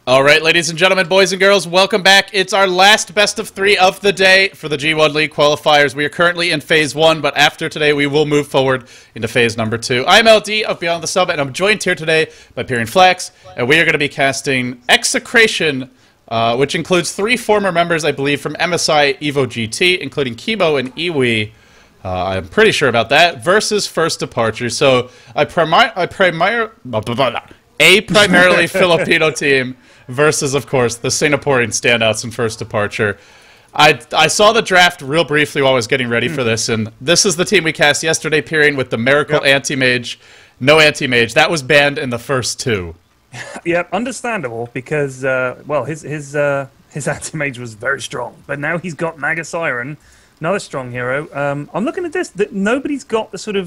All right, ladies and gentlemen, boys and girls, welcome back. It's our last best of 3 of the day for the G1 League qualifiers. We are currently in Phase 1, but after today, we will move forward into Phase number 2. I'm LD of Beyond the Sub, and I'm joined here today by PyrionFlax, and we are going to be casting Execration, which includes 3 former members, I believe, from MSI Evo GT, including Chemo and Iwi. I'm pretty sure about that, versus First Departure. So, a primarily Filipino team versus, of course, the Singaporean standouts in First Departure. I saw the draft real briefly while I was getting ready for this, and this is the team we cast yesterday, Pyrion, with the Miracle Anti-Mage. No Anti-Mage. That was banned in the first 2. Yep, understandable, because, well, his Anti-Mage was very strong. But now he's got Naga Siren, another strong hero. I'm looking at this, that nobody's got the sort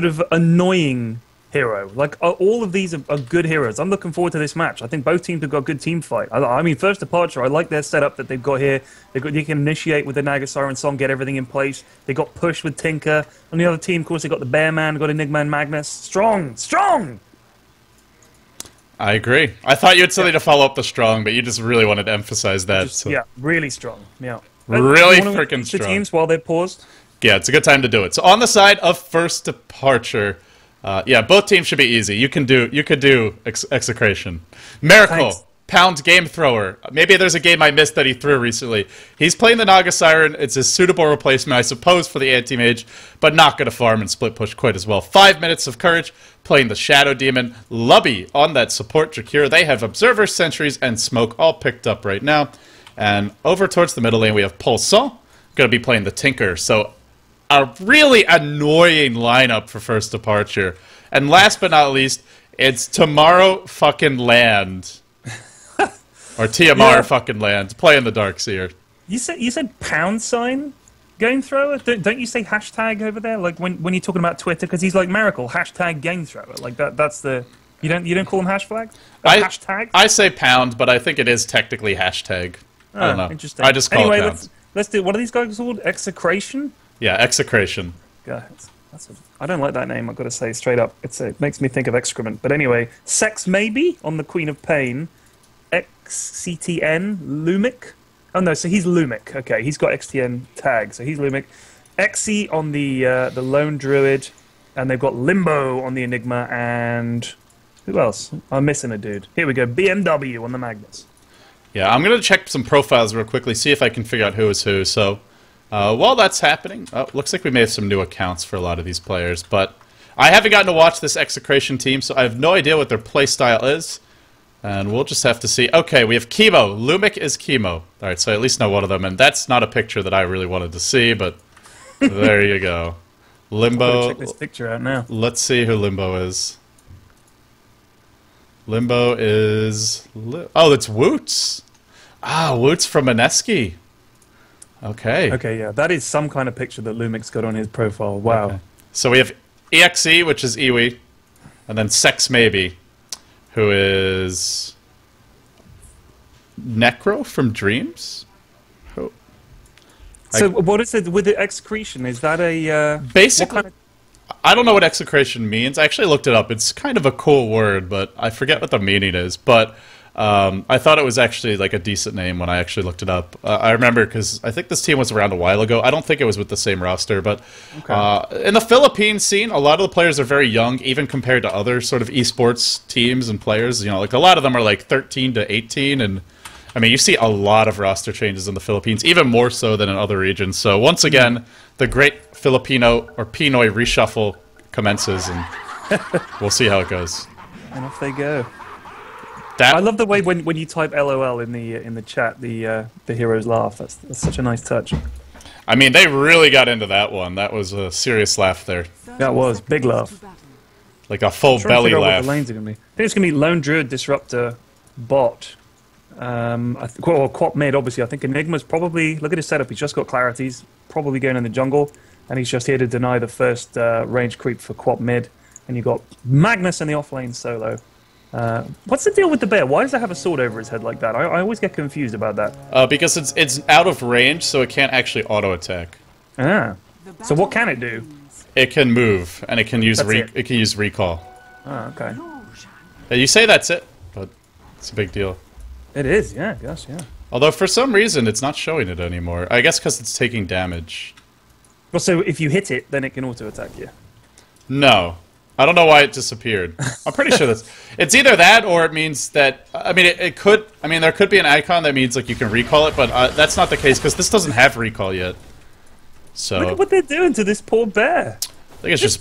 of annoying hero. Like, all of these are good heroes. I'm looking forward to this match. I think both teams have got good team fight. I mean, First Departure, I like their setup that they've got here. You can initiate with the Naga Siren song, get everything in place. They got Push with Tinker. On the other team, of course, they got the Bear Man, got Enigma and Magnus. Strong! Strong! I agree. I thought you had something to follow up the strong, but you just really wanted to emphasize that. So. Yeah, really strong. Yeah. Really freaking strong. The teams while they're paused? Yeah, it's a good time to do it. So on the side of First Departure, yeah, both teams should be easy. You could do Execration. Miracle, Thanks. Pound Game Thrower. Maybe there's a game I missed that he threw recently. He's playing the Naga Siren. It's a suitable replacement, I suppose, for the Anti-Mage, but not going to farm and split push quite as well. 5 minutes of Courage, playing the Shadow Demon. Lubby on that support Drakira. They have Observer, Sentries, and Smoke all picked up right now. And over towards the middle lane, we have Pulsar, going to be playing the Tinker. So a really annoying lineup for First Departure. And last but not least, it's Tomorrow fucking Land. Or TMR fucking Land. Playing the Darkseer. You said pound sign game thrower? Don't you say hashtag over there? Like when you're talking about Twitter, because he's like Miracle, hashtag game thrower. Like that's the you don't call him hash flag? Hashtag? I say pound, but I think it is technically hashtag. I don't know. Interesting. I just call it pound. Let's do, what are these guys called? Execration? Yeah, Execration. God, I don't like that name, I've got to say straight up. It makes me think of excrement. But anyway, Sex Maybe on the Queen of Pain. XCTN, Lumic. Oh no, so he's Lumic. Okay, he's got XTN tag, so he's Lumic. Xe on the Lone Druid, and they've got Limbo on the Enigma, and who else? I'm missing a dude. Here we go, BMW on the Magnus. Yeah, I'm going to check some profiles real quickly, see if I can figure out who is who. So, while that's happening, looks like we may have some new accounts for a lot of these players, but I haven't gotten to watch this Execration team, so I have no idea what their playstyle is, and we'll just have to see. Okay, we have Chemo. Lumic is Chemo. Alright, so I at least know one of them, and that's not a picture that I really wanted to see, but there you go. Limbo. Check this picture out now. Let's see who Limbo is. Limbo is... Oh, it's Woots. Ah, Woots from Mineski. Okay. Okay, yeah, that is some kind of picture that Lumic's got on his profile. Wow. Okay. So we have EXE, which is Iwi, and then Sex Maybe, who is Necro from Dreams. Who? So what is it with the Execration? Is that a basically? I don't know what Execration means. I actually looked it up. It's kind of a cool word, but I forget what the meaning is. But I thought it was actually like a decent name when I actually looked it up. I remember because I think this team was around a while ago. I don't think it was with the same roster, but in the Philippine scene, a lot of the players are very young, even compared to other sort of esports teams and players. You know, like a lot of them are like 13 to 18, and I mean, you see a lot of roster changes in the Philippines, even more so than in other regions. So once again, the great Filipino or Pinoy reshuffle commences, and we'll see how it goes. And off they go. I love the way when you type LOL in the chat, the heroes laugh. That's such a nice touch. I mean, they really got into that one. That was a serious laugh there. That was big laugh. Like a full belly laugh. What the lanes are gonna be. I think it's gonna be Lone Druid Disruptor bot. Or Quap mid, obviously. I think Enigma's probably, look at his setup, he's just got clarity, he's probably going in the jungle, and he's just here to deny the first range creep for Quap mid. And you've got Magnus in the offlane solo. What's the deal with the bear? Why does it have a sword over his head like that? I always get confused about that. Because it's out of range, so it can't actually auto-attack. Ah. So what can it do? It can move, and it can use recall. Ah, okay. You say that's it, but It's a big deal. It is, yeah, gosh, yeah. Although for some reason it's not showing it anymore. I guess because it's taking damage. Well, so if you hit it, then it can auto-attack you. No. I don't know why it disappeared. I'm pretty sure it's either that or it means that, I mean, it could, I mean, there could be an icon that means, like, you can recall it, but that's not the case, because this doesn't have recall yet. So... Look at what they're doing to this poor bear. I think it's just...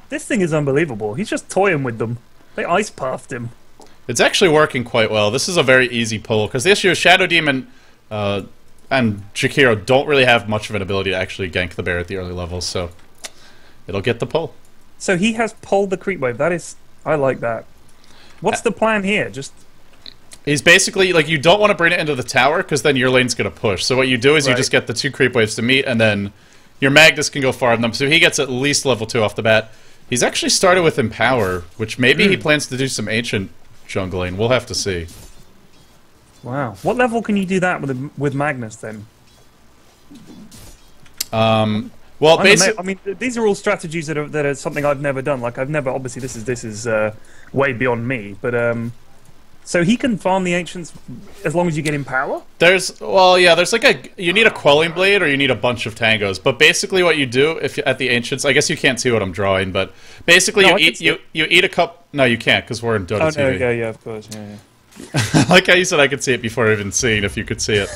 This thing is unbelievable. He's just toying with them. They ice-pathed him. It's actually working quite well. This is a very easy pull, because the issue is Shadow Demon and Jakiro don't really have much of an ability to actually gank the bear at the early levels, so it'll get the pull. So he has pulled the creep wave. That is... I like that. What's the plan here? Just... He's basically, like, you don't want to bring it into the tower, because then your lane's going to push. So what you do is you just get the 2 creep waves to meet, and then your Magnus can go far in them. So he gets at least level 2 off the bat. He's actually started with Empower, which maybe he plans to do some Ancient jungling. We'll have to see. Wow. What level can you do that with Magnus, then? Well, basically, I mean, these are all strategies that are something I've never done. Like, I've never... Obviously, this is way beyond me, but... So he can farm the Ancients as long as you get him power? There's like you need a Quelling Blade or you need a bunch of Tangos. But basically what you do if at the Ancients, I guess you can't see what I'm drawing, but basically you eat a cup. No, you can't because we're in Dota TV. No, yeah, of course, yeah. Like how you said I could see it before even seeing if you could see it.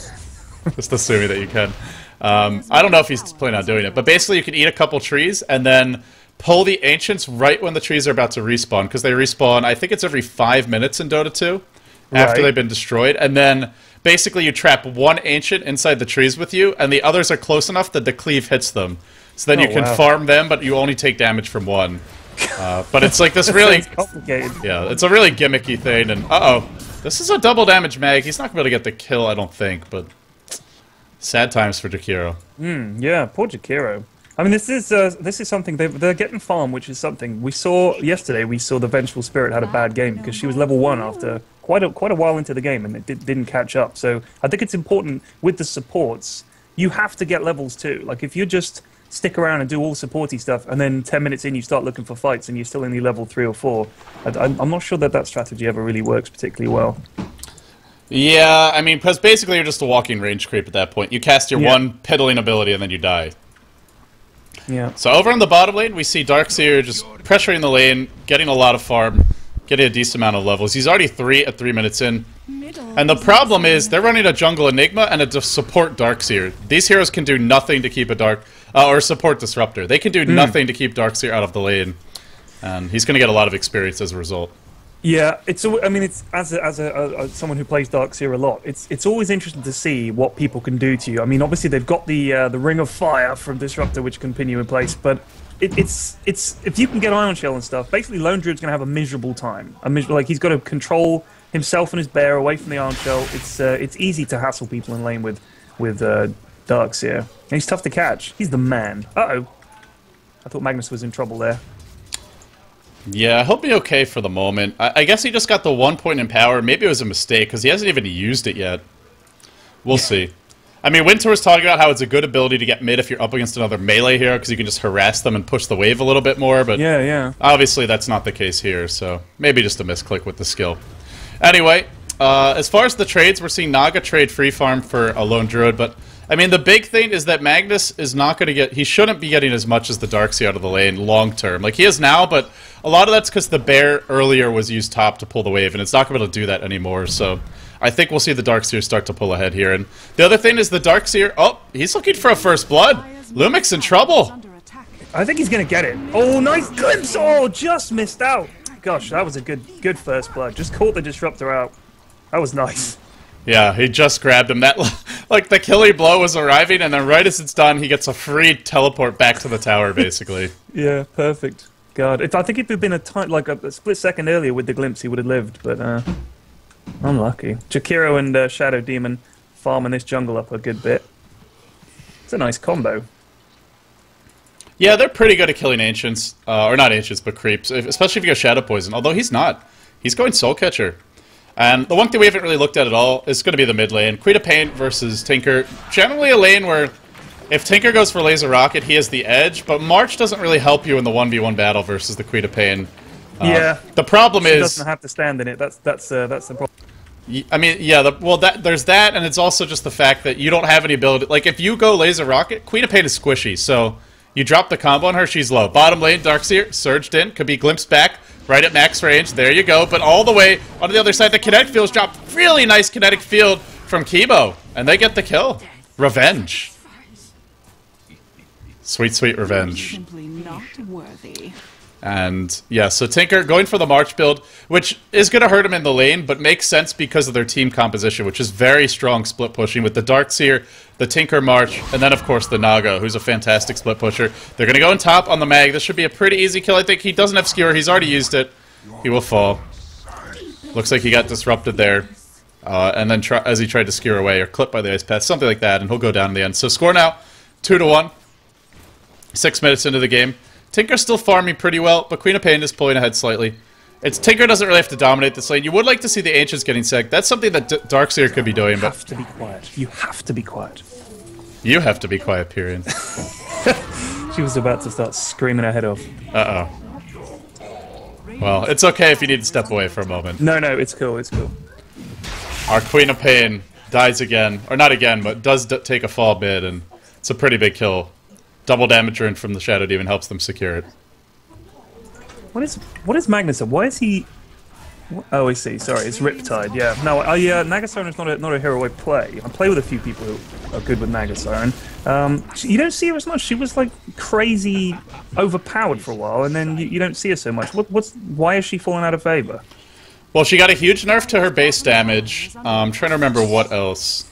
Just assuming that you can. I don't know if he's planning on doing it, but basically you can eat a couple trees and then pull the Ancients right when the trees are about to respawn, because they respawn, I think it's every 5 minutes in Dota 2, after they've been destroyed, and then basically you trap one Ancient inside the trees with you, and the others are close enough that the cleave hits them. So then you can farm them, but you only take damage from one. But it's like this really... complicated. Yeah, it's a really gimmicky thing, and this is a double damage mag. He's not going to be able to get the kill, I don't think, but... Sad times for Jakiro. Yeah, poor Jakiro. I mean, this is something they're getting farm, which is something we saw yesterday. We saw the Vengeful Spirit had a bad game because she was level 1 after quite a while into the game, and it didn't catch up. So I think it's important with the supports. You have to get levels too. Like if you just stick around and do all the supporty stuff, and then 10 minutes in you start looking for fights, and you're still only level 3 or 4. I'm not sure that strategy ever really works particularly well. Yeah, I mean, because basically you're just a walking range creep at that point. You cast your one piddling ability and then you die. Yeah. So over on the bottom lane, we see Darkseer just pressuring the lane, getting a lot of farm, getting a decent amount of levels. He's already 3 at 3 minutes in. And the problem is, they're running a jungle Enigma and a support Darkseer. These heroes can do nothing to keep a or support Disruptor. They can do nothing to keep Darkseer out of the lane. And he's going to get a lot of experience as a result. Yeah, I mean, it's as someone who plays Darkseer a lot, it's always interesting to see what people can do to you. I mean, obviously they've got the Ring of Fire from Disruptor, which can pin you in place, but it's if you can get Ion Shell and stuff, basically Lone Druid's gonna have a miserable time. Like he's got to control himself and his bear away from the Ion Shell. It's easy to hassle people in lane with Darkseer, and he's tough to catch. He's the man. I thought Magnus was in trouble there. Yeah, he'll be okay for the moment. I guess he just got the 1 point in power. Maybe it was a mistake, because he hasn't even used it yet. We'll see. I mean, Winter was talking about how it's a good ability to get mid if you're up against another melee hero, because you can just harass them and push the wave a little bit more, but obviously that's not the case here, so maybe just a misclick with the skill. Anyway, as far as the trades, we're seeing Naga trade free farm for a Lone Druid, but I mean, the big thing is that Magnus is not going to get... He shouldn't be getting as much as the Darkseer out of the lane long term. Like, he is now, but a lot of that's because the bear earlier was used top to pull the wave, and it's not going to be able to do that anymore, so... I think we'll see the Darkseer start to pull ahead here. And the other thing is the Darkseer... Oh, he's looking for a first blood. Lumik's in trouble. I think he's going to get it. Oh, nice glimpse! Oh, just missed out. Gosh, that was a good first blood. Just caught the Disruptor out. That was nice. Yeah, he just grabbed him. That, like, the killing blow was arriving, and then right as it's done, he gets a free teleport back to the tower, basically. Yeah, perfect. God, I think if it had been a split second earlier with the glimpse, he would have lived, but unlucky. Jakiro and Shadow Demon farming this jungle up a good bit. It's a nice combo. Yeah, they're pretty good at killing Ancients. Or not Ancients, but creeps. Especially if you go Shadow Poison. Although he's not. He's going Soul Catcher. And the one thing we haven't really looked at all is going to be the mid lane. Queen of Pain versus Tinker. Generally a lane where if Tinker goes for Laser Rocket, he has the edge, but March doesn't really help you in the 1v1 battle versus the Queen of Pain. Yeah. The problem is... She doesn't have to stand in it. That's the problem. I mean, yeah, well, there's that, and it's also just the fact that you don't have any ability. Like, if you go Laser Rocket, Queen of Pain is squishy, so you drop the combo on her, she's low. Bottom lane, Darkseer, surged in, could be glimpsed back, right at max range, there you go. But all the way on the other side, the kinetic field's dropped. Really nice kinetic field from Kibo, and they get the kill. Revenge. Sweet, sweet revenge. Simply not worthy. And yeah, so Tinker going for the March build, which is going to hurt him in the lane, but makes sense because of their team composition, which is very strong split pushing with the Darkseer, the Tinker March, and then of course the Naga, who's a fantastic split pusher. They're going to go in top on the Mag. This should be a pretty easy kill, I think. He doesn't have Skewer. He's already used it. He will fall. Looks like he got disrupted there. And then as he tried to skewer away or clip by the Ice Path, something like that, and he'll go down in the end. So score now, 2-1. 6 minutes into the game. Tinker's still farming pretty well, but Queen of Pain is pulling ahead slightly. Tinker doesn't really have to dominate this lane. You would like to see the Ancients getting sacked. That's something that Darkseer could be doing, but... You have to be quiet. You have to be quiet. You have to be quiet, Pyrion. She was about to start screaming her head off. Uh-oh. Well, it's okay if you need to step away for a moment. No, it's cool, it's cool. Our Queen of Pain dies again. Or not again, but does take a fall mid, and it's a pretty big kill. Double damage rune from the Shadow Demon helps them secure it. What is Magnus? Why is he... Oh, I see. Sorry, it's Riptide. Yeah. No, Naga Siren is not a hero I play. I play with a few people who are good with Naga Siren. You don't see her as much. She was like crazy overpowered for a while, and then you don't see her so much. Why is she falling out of favor? Well, she got a huge nerf to her base damage. I'm trying to remember what else.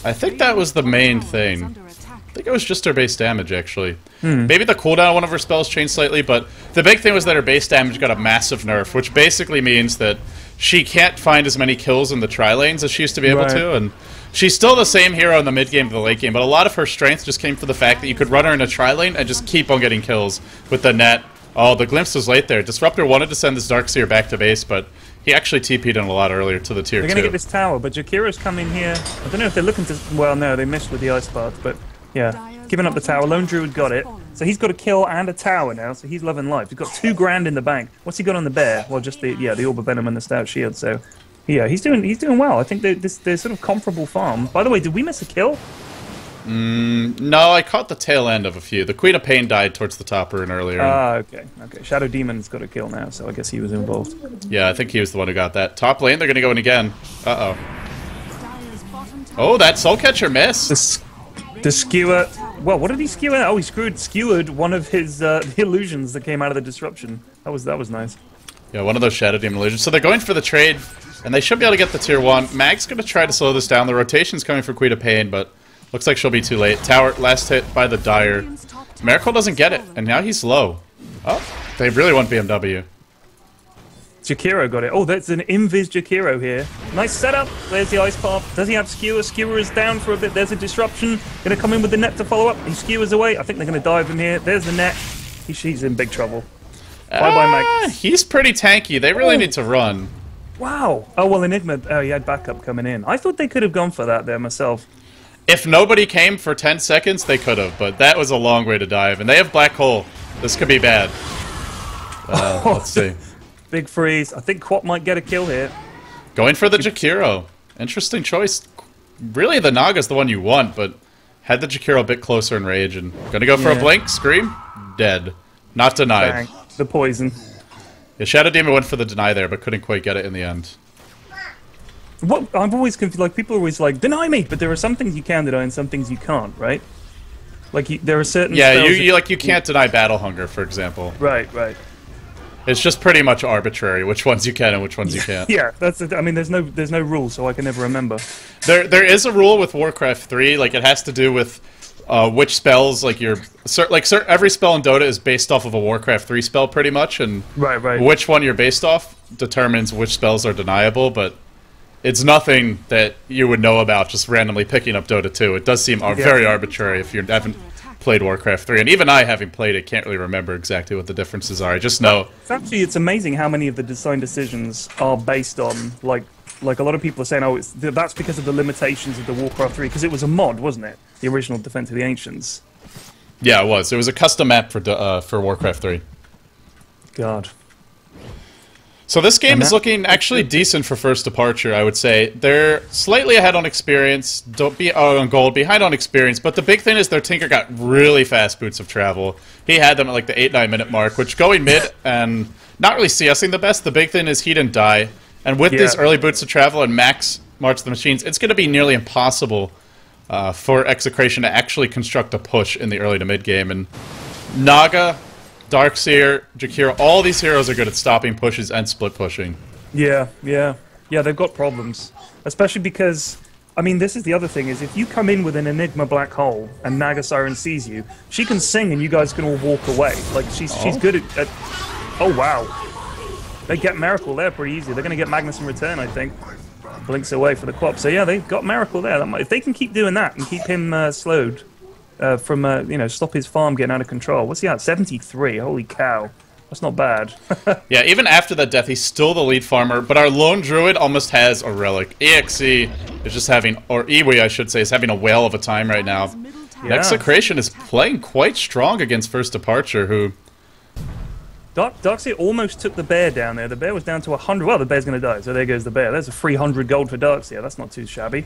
I think that was the main thing. I think it was just her base damage, actually. Maybe the cooldown on one of her spells changed slightly, but the big thing was that her base damage got a massive nerf, which basically means that she can't find as many kills in the tri-lanes as she used to be able to, and she's still the same hero in the mid-game to the late game, but a lot of her strength just came from the fact that you could run her in a tri-lane and just keep on getting kills with the net. Oh, the glimpse was late there. Disruptor wanted to send this Darkseer back to base, but he actually TP'd in a lot earlier to the tier 2. They're going to get this tower, but Jakira's coming here. I don't know if they're looking to... Well, no, they missed with the Ice Path, but... Yeah, giving up the tower. Lone Druid got it. So he's got a kill and a tower now, so he's loving life. He's got 2 grand in the bank. What's he got on the bear? Well, just the Orb of Venom and the Stout Shield, so... Yeah, he's doing well. I think they're sort of comparable farm. By the way, did we miss a kill? No, I caught the tail end of a few. The Queen of Pain died towards the top rune earlier. Okay. Shadow Demon's got a kill now, so I guess he was involved. Yeah, I think he was the one who got that. Top lane, they're going to go in again. Uh-oh. Oh, that Soul Catcher missed. The skewer... Well, what did he skewer? Oh, he skewered one of his the illusions that came out of the disruption. That was nice. Yeah, one of those Shadow Demon illusions. So they're going for the trade, and they should be able to get the tier 1. Mag's going to try to slow this down. The rotation's coming for Queen of Pain, but looks like she'll be too late. Tower, last hit by the Dire. Miracle doesn't get it, and now he's low. Oh, they really want BMW. Jakiro got it. Oh, that's an Invis Jakiro here. Nice setup. There's the Ice Path. Does he have Skewer? Skewer is down for a bit. There's a disruption. Going to come in with the net to follow up. He skewers away. I think they're going to dive him here. There's the net. He's in big trouble. Bye-bye, Mag. He's pretty tanky. They really need to run. Wow. Oh, well, Enigma... Oh, he had backup coming in. I thought they could have gone for that there myself. If nobody came for 10 seconds, they could have, but that was a long way to dive. And they have Black Hole. This could be bad. Let's see. Big freeze. I think Quap might get a kill here. Going for the Jakiro. Interesting choice. Really, the Naga's the one you want, but had the Jakiro a bit closer in range. And gonna go for a blink. Scream. Dead. Not denied. Bang. The poison. Yeah, Shadow Demon went for the deny there, but couldn't quite get it in the end. What I'm always confused. Like, people are always like, deny me, but there are some things you can deny and some things you can't, right? Like, there are certain... Yeah, you can't deny Battle Hunger, for example. Right. It's just pretty much arbitrary which ones you can and which ones you can't. Yeah, I mean, there's no rule, so I can never remember. There is a rule with Warcraft 3, like it has to do with which spells, like every spell in Dota is based off of a Warcraft 3 spell pretty much, and right. which one you're based off determines which spells are deniable, but it's nothing that you would know about just randomly picking up Dota 2. It does seem very arbitrary if you haven't played Warcraft 3, and even I, having played it, can't really remember exactly what the differences are. I just know... It's amazing how many of the design decisions are based on, like a lot of people are saying, oh, that's because of the limitations of the Warcraft 3, because it was a mod, wasn't it? The original Defense of the Ancients. Yeah, it was. It was a custom map for Warcraft 3. God. So this game is looking actually decent for first departure, I would say. They're slightly ahead on experience, don't be on gold, behind on experience, but the big thing is their Tinker got really fast boots of travel. He had them at like the 8-9 minute mark, which going mid and not really CSing the best, the big thing is he didn't die. And with these early boots of travel and max March of the Machines, it's going to be nearly impossible for Execration to actually construct a push in the early to mid game. And Naga, Darkseer, Jakira, all these heroes are good at stopping pushes and split pushing. Yeah, they've got problems. Especially because, I mean, this is the other thing, is if you come in with an Enigma Black Hole and Naga Siren sees you, she can sing and you guys can all walk away. Like, she's good at... Oh, wow. They get Miracle there pretty easy. They're going to get Magnus in return, I think. Blinks away for the Quap. So yeah, they've got Miracle there. If they can keep doing that and keep him slowed from, you know, stop his farm getting out of control. What's he at? 73. Holy cow. That's not bad. Yeah, even after that death, he's still the lead farmer, but our lone druid almost has a relic. EXE is just having, or Iwi I should say, is having a whale of a time right now. Yeah. Execration is playing quite strong against First Departure, who... Darkseer almost took the bear down there. The bear was down to 100. Well, the bear's going to die, so there goes the bear. There's a 300 gold for Darkseer. That's not too shabby.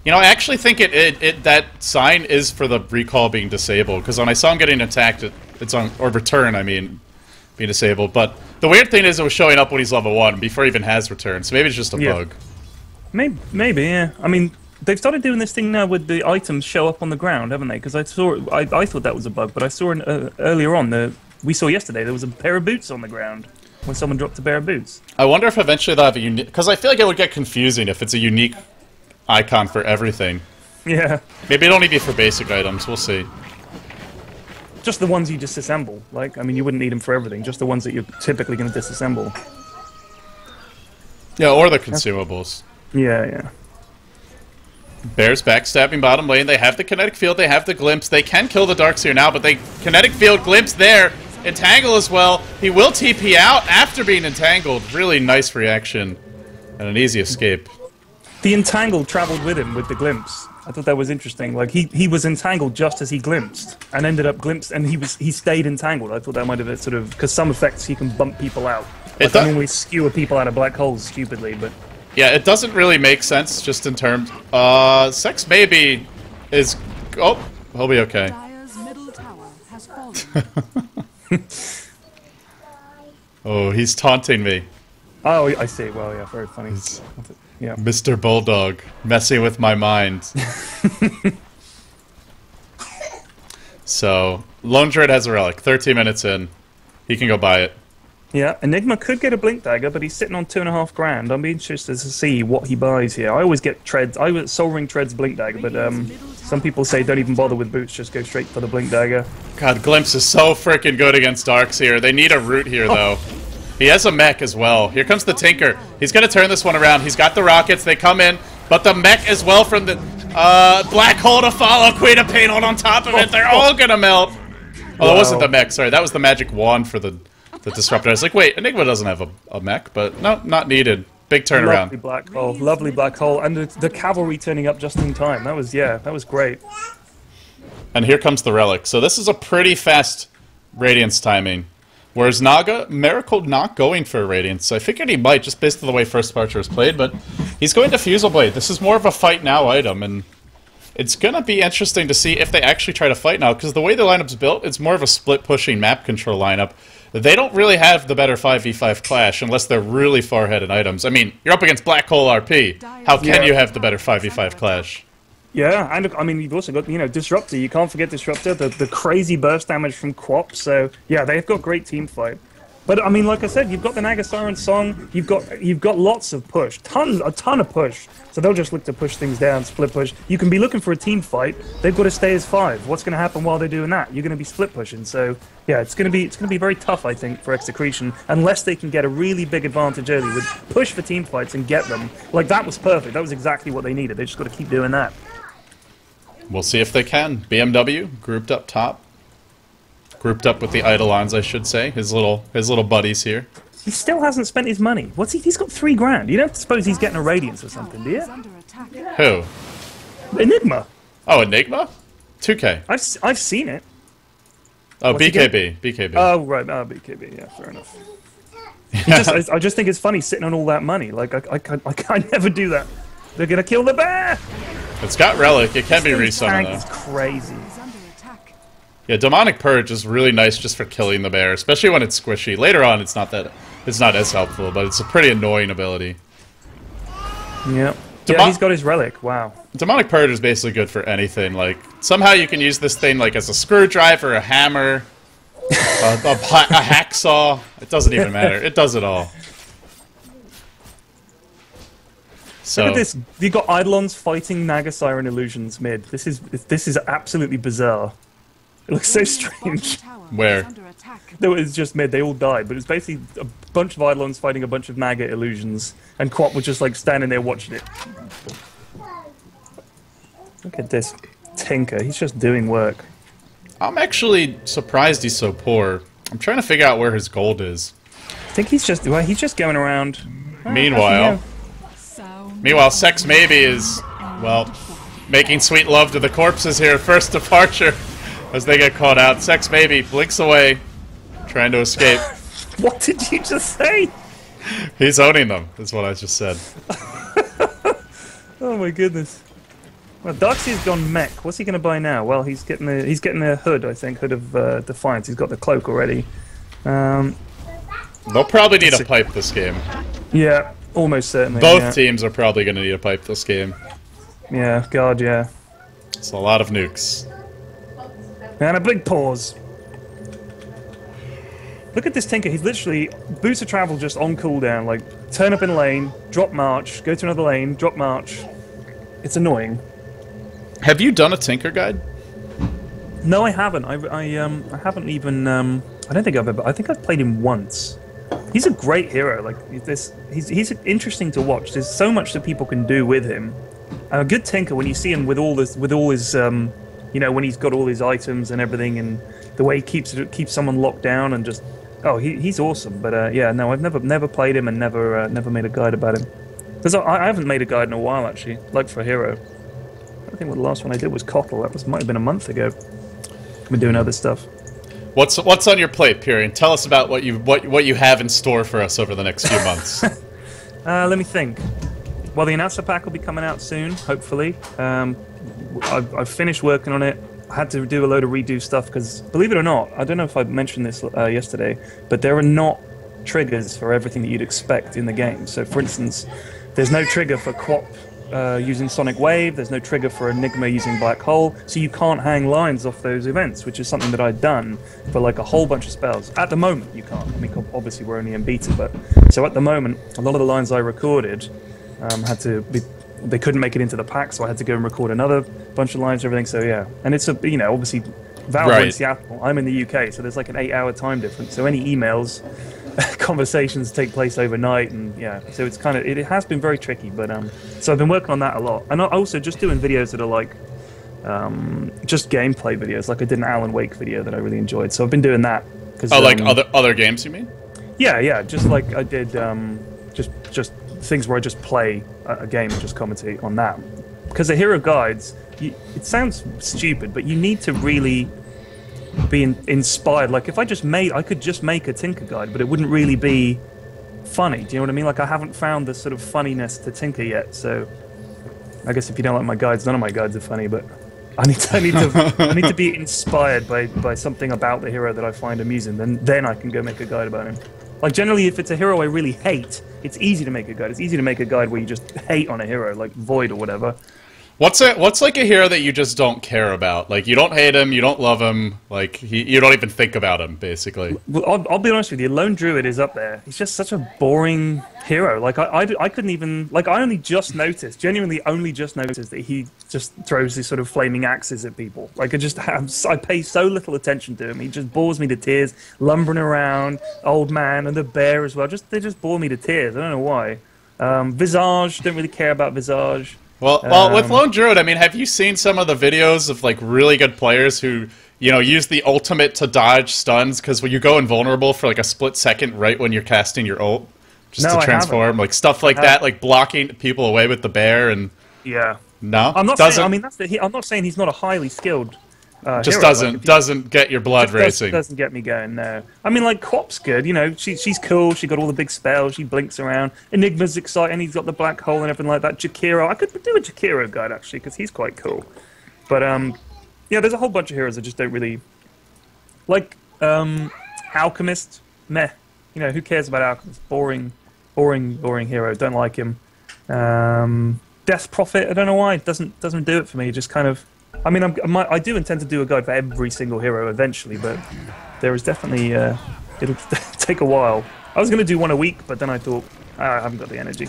You know, I actually think that sign is for the recall being disabled, because when I saw him getting attacked, it's on, or return, I mean, being disabled. But the weird thing is it was showing up when he's level 1, before he even has return, so maybe it's just a bug. Maybe, yeah. I mean, they've started doing this thing now with the items show up on the ground, haven't they? Because I thought that was a bug, but I saw earlier on, we saw yesterday, there was a pair of boots on the ground when someone dropped a pair of boots. I wonder if eventually they'll have a unique... Because I feel like it would get confusing if it's a unique icon for everything. Yeah. Maybe it'll only be for basic items, we'll see. Just the ones you disassemble. Like, I mean, you wouldn't need them for everything, just the ones that you're typically going to disassemble. Yeah, or the consumables. Yeah. Bears backstabbing bottom lane. They have the kinetic field, they have the glimpse. They can kill the Darkseer now, but they kinetic field glimpse there. Entangle as well. He will TP out after being entangled. Really nice reaction. And an easy escape. The entangle traveled with him with the glimpse. I thought that was interesting. Like, he was entangled just as he glimpsed, and ended up glimpsed, and he stayed entangled. I thought that might have been sort of... Because some effects he can bump people out. Like, I normally skewer people out of black holes stupidly, but... Yeah, it doesn't really make sense, just in terms... Sex maybe is... Oh, he'll be okay. Dire's middle tower has fallen. Oh, he's taunting me. Oh, I see. Well, yeah, very funny. Yeah. Mr. Bulldog, messing with my mind. So, Lone Druid has a relic. 13 minutes in. He can go buy it. Yeah, Enigma could get a Blink Dagger, but he's sitting on 2.5 grand. I'll be interested to see what he buys here. I always get Treads. Soul Ring Treads Blink Dagger, but some people say don't even bother with boots, just go straight for the Blink Dagger. God, Glimpse is so freaking good against Darkseer. They need a root here, though. He has a mech as well. Here comes the Tinker. He's going to turn this one around. He's got the rockets. They come in, but the mech as well from the Black Hole to follow. Queen of Pain on top of it. They're all going to melt. Oh, that wasn't the mech. Sorry, that was the magic wand for the Disruptor. I was like, wait, Enigma doesn't have a mech, but no, not needed. Big turnaround. Lovely black hole, and the cavalry turning up just in time. That was great. And here comes the relic. So this is a pretty fast Radiance timing. Whereas Naga, Miracle not going for a Radiance. I figured he might, just based on the way First Departure is played, but he's going to Fusel Blade. This is more of a fight now item, and it's going to be interesting to see if they actually try to fight now, because the way the lineup's built, it's more of a split-pushing map control lineup. They don't really have the better 5v5 clash unless they're really far ahead in items. I mean, you're up against Black Hole RP. How can you have the better 5v5 clash? Yeah, and I mean, you've also got, Disruptor. You can't forget Disruptor, the crazy burst damage from Quap. So, yeah, they've got great team fight. But, I mean, like I said, you've got the Naga Siren song. You've got lots of push. A ton of push. So they'll just look to push things down, split push. You can be looking for a team fight. They've got to stay as 5. What's going to happen while they're doing that? You're going to be split pushing. So, yeah, it's going to be very tough, I think, for Execration, unless they can get a really big advantage early with push for team fights and get them. Like, that was perfect. That was exactly what they needed. They just got to keep doing that. We'll see if they can. BMW grouped up top. Grouped up with the Eidolons, I should say. His little buddies here. He still hasn't spent his money. What's he? He's got 3 grand. You don't suppose he's getting a Radiance or something, do you? Who? Enigma. Oh, Enigma? 2K. I've seen it. Oh, BKB. BKB. Oh, right. Oh, BKB. Yeah, fair enough. I just think it's funny sitting on all that money. Like, I never do that. They're gonna kill the bear! It's got relic. It can be This tank resummoned is though. crazy. He's under attack. Yeah, demonic purge is really nice just for killing the bear, especially when it's squishy. Later on, it's not as helpful, but it's a pretty annoying ability. Yep. Yeah, he's got his relic. Wow. Demonic purge is basically good for anything. Like somehow you can use this thing like as a screwdriver, a hammer, a hacksaw. It doesn't even matter. It does it all. So, Look at this. You got Eidolons fighting Naga Siren illusions mid. This is absolutely bizarre. It looks so strange. Where? Under attack. No, it's just mid. They all died, but it's basically a bunch of Eidolons fighting a bunch of Naga illusions, and Quap was just like standing there watching it. Look at this Tinker. He's just doing work. I'm actually surprised he's so poor. I'm trying to figure out where his gold is. I think he's just going around. Meanwhile, So Sex Maybe is, well, making sweet love to the corpses here. First departure as they get caught out. Sex Maybe blinks away, trying to escape. What did you just say? He's owning them, is what I just said. Oh my goodness. Well, Darkseer's gone mech. What's he going to buy now? Well, he's getting a hood, I think, hood of Defiance. He's got the cloak already. They'll probably need a pipe this game. Yeah, almost certainly. Both teams are probably going to need a pipe this game. Yeah, God, yeah. It's a lot of nukes. And a big pause. Look at this Tinker. He's literally boots of travel just on cooldown. Like, turn up in lane, drop march, go to another lane, drop march. It's annoying. Have you done a Tinker guide? No, I haven't. I haven't even. I don't think I've ever. I think I've played him once. He's a great hero. Like this, he's interesting to watch. There's so much that people can do with him. A good Tinker, when you see him with all his, you know, when he's got all his items and everything, and the way he keeps someone locked down and just. Oh, he's awesome. But yeah, no, I've never played him and never made a guide about him. Because I haven't made a guide in a while actually. Like for a hero. I think the last one I did was Cockle. Might have been a month ago. I've been doing other stuff. What's on your plate, Pyrion? Tell us about what you have in store for us over the next few months. Let me think. Well, the announcer pack will be coming out soon, hopefully. I've finished working on it. I had to do a load of redo stuff because, believe it or not, I don't know if I mentioned this yesterday, but there are not triggers for everything that you'd expect in the game. So, for instance, there's no trigger for Quap using Sonic Wave, there's no trigger for Enigma using Black Hole, so you can't hang lines off those events, which is something that I'd done for like a whole bunch of spells. At the moment, you can't. I mean, obviously we're only in beta, but... So at the moment, a lot of the lines I recorded had to be... They couldn't make it into the pack, so I had to go and record another bunch of lines and everything, so yeah. And it's a, you know, obviously, Valve are in Seattle, I'm in the UK, so there's like an 8-hour time difference, so any emails... conversations take place overnight, and yeah, so it's kind of it has been very tricky, but so I've been working on that a lot, and also just doing videos that are like just gameplay videos, like I did an Alan Wake video that I really enjoyed, so I've been doing that. Like other games, you mean? Yeah, just like I did just things where I just play a game and just commentate on that, because the hero guides, it sounds stupid, but you need to really be inspired. Like if I could just make a Tinker guide, but it wouldn't really be funny. Do you know what I mean? Like I haven't found the sort of funniness to Tinker yet. So I guess if you don't like my guides, none of my guides are funny. But I need to be inspired by something about the hero that I find amusing. Then I can go make a guide about him. Like generally, if it's a hero I really hate, it's easy to make a guide. It's easy to make a guide where you just hate on a hero, like Void or whatever. What's like a hero that you just don't care about? Like you don't hate him, you don't love him, like you don't even think about him, basically. Well, I'll be honest with you. Lone Druid is up there. He's just such a boring hero. Like I couldn't even like I only just noticed, genuinely only just noticed that he just throws these sort of flaming axes at people. Like I pay so little attention to him. He just bores me to tears, lumbering around, old man, and the bear as well. They just bore me to tears. I don't know why. Visage, don't really care about Visage. Well, with Lone Druid, I mean, have you seen some of the videos of like really good players who, you know, use the ultimate to dodge stuns? Because when you go invulnerable for like a split second right when you're casting your ult, just to transform, like stuff like that, like blocking people away with the bear and yeah. No, I'm not saying. I mean, I'm not saying he's not a highly skilled Just hero. doesn't get your blood racing. Doesn't get me going, no. I mean, like, Quap's good, you know, she's cool, she got all the big spells, she blinks around. Enigma's exciting, he's got the black hole and everything like that. Jakiro, I could do a Jakiro guide, actually, because he's quite cool. But, yeah, there's a whole bunch of heroes that just don't really... Like, Alchemist, meh. You know, who cares about Alchemist? Boring hero, don't like him. Death Prophet, I don't know why, it doesn't do it for me, just kind of... I mean, I do intend to do a guide for every single hero eventually, but there is definitely... it'll take a while. I was going to do one a week, but then I thought, I haven't got the energy.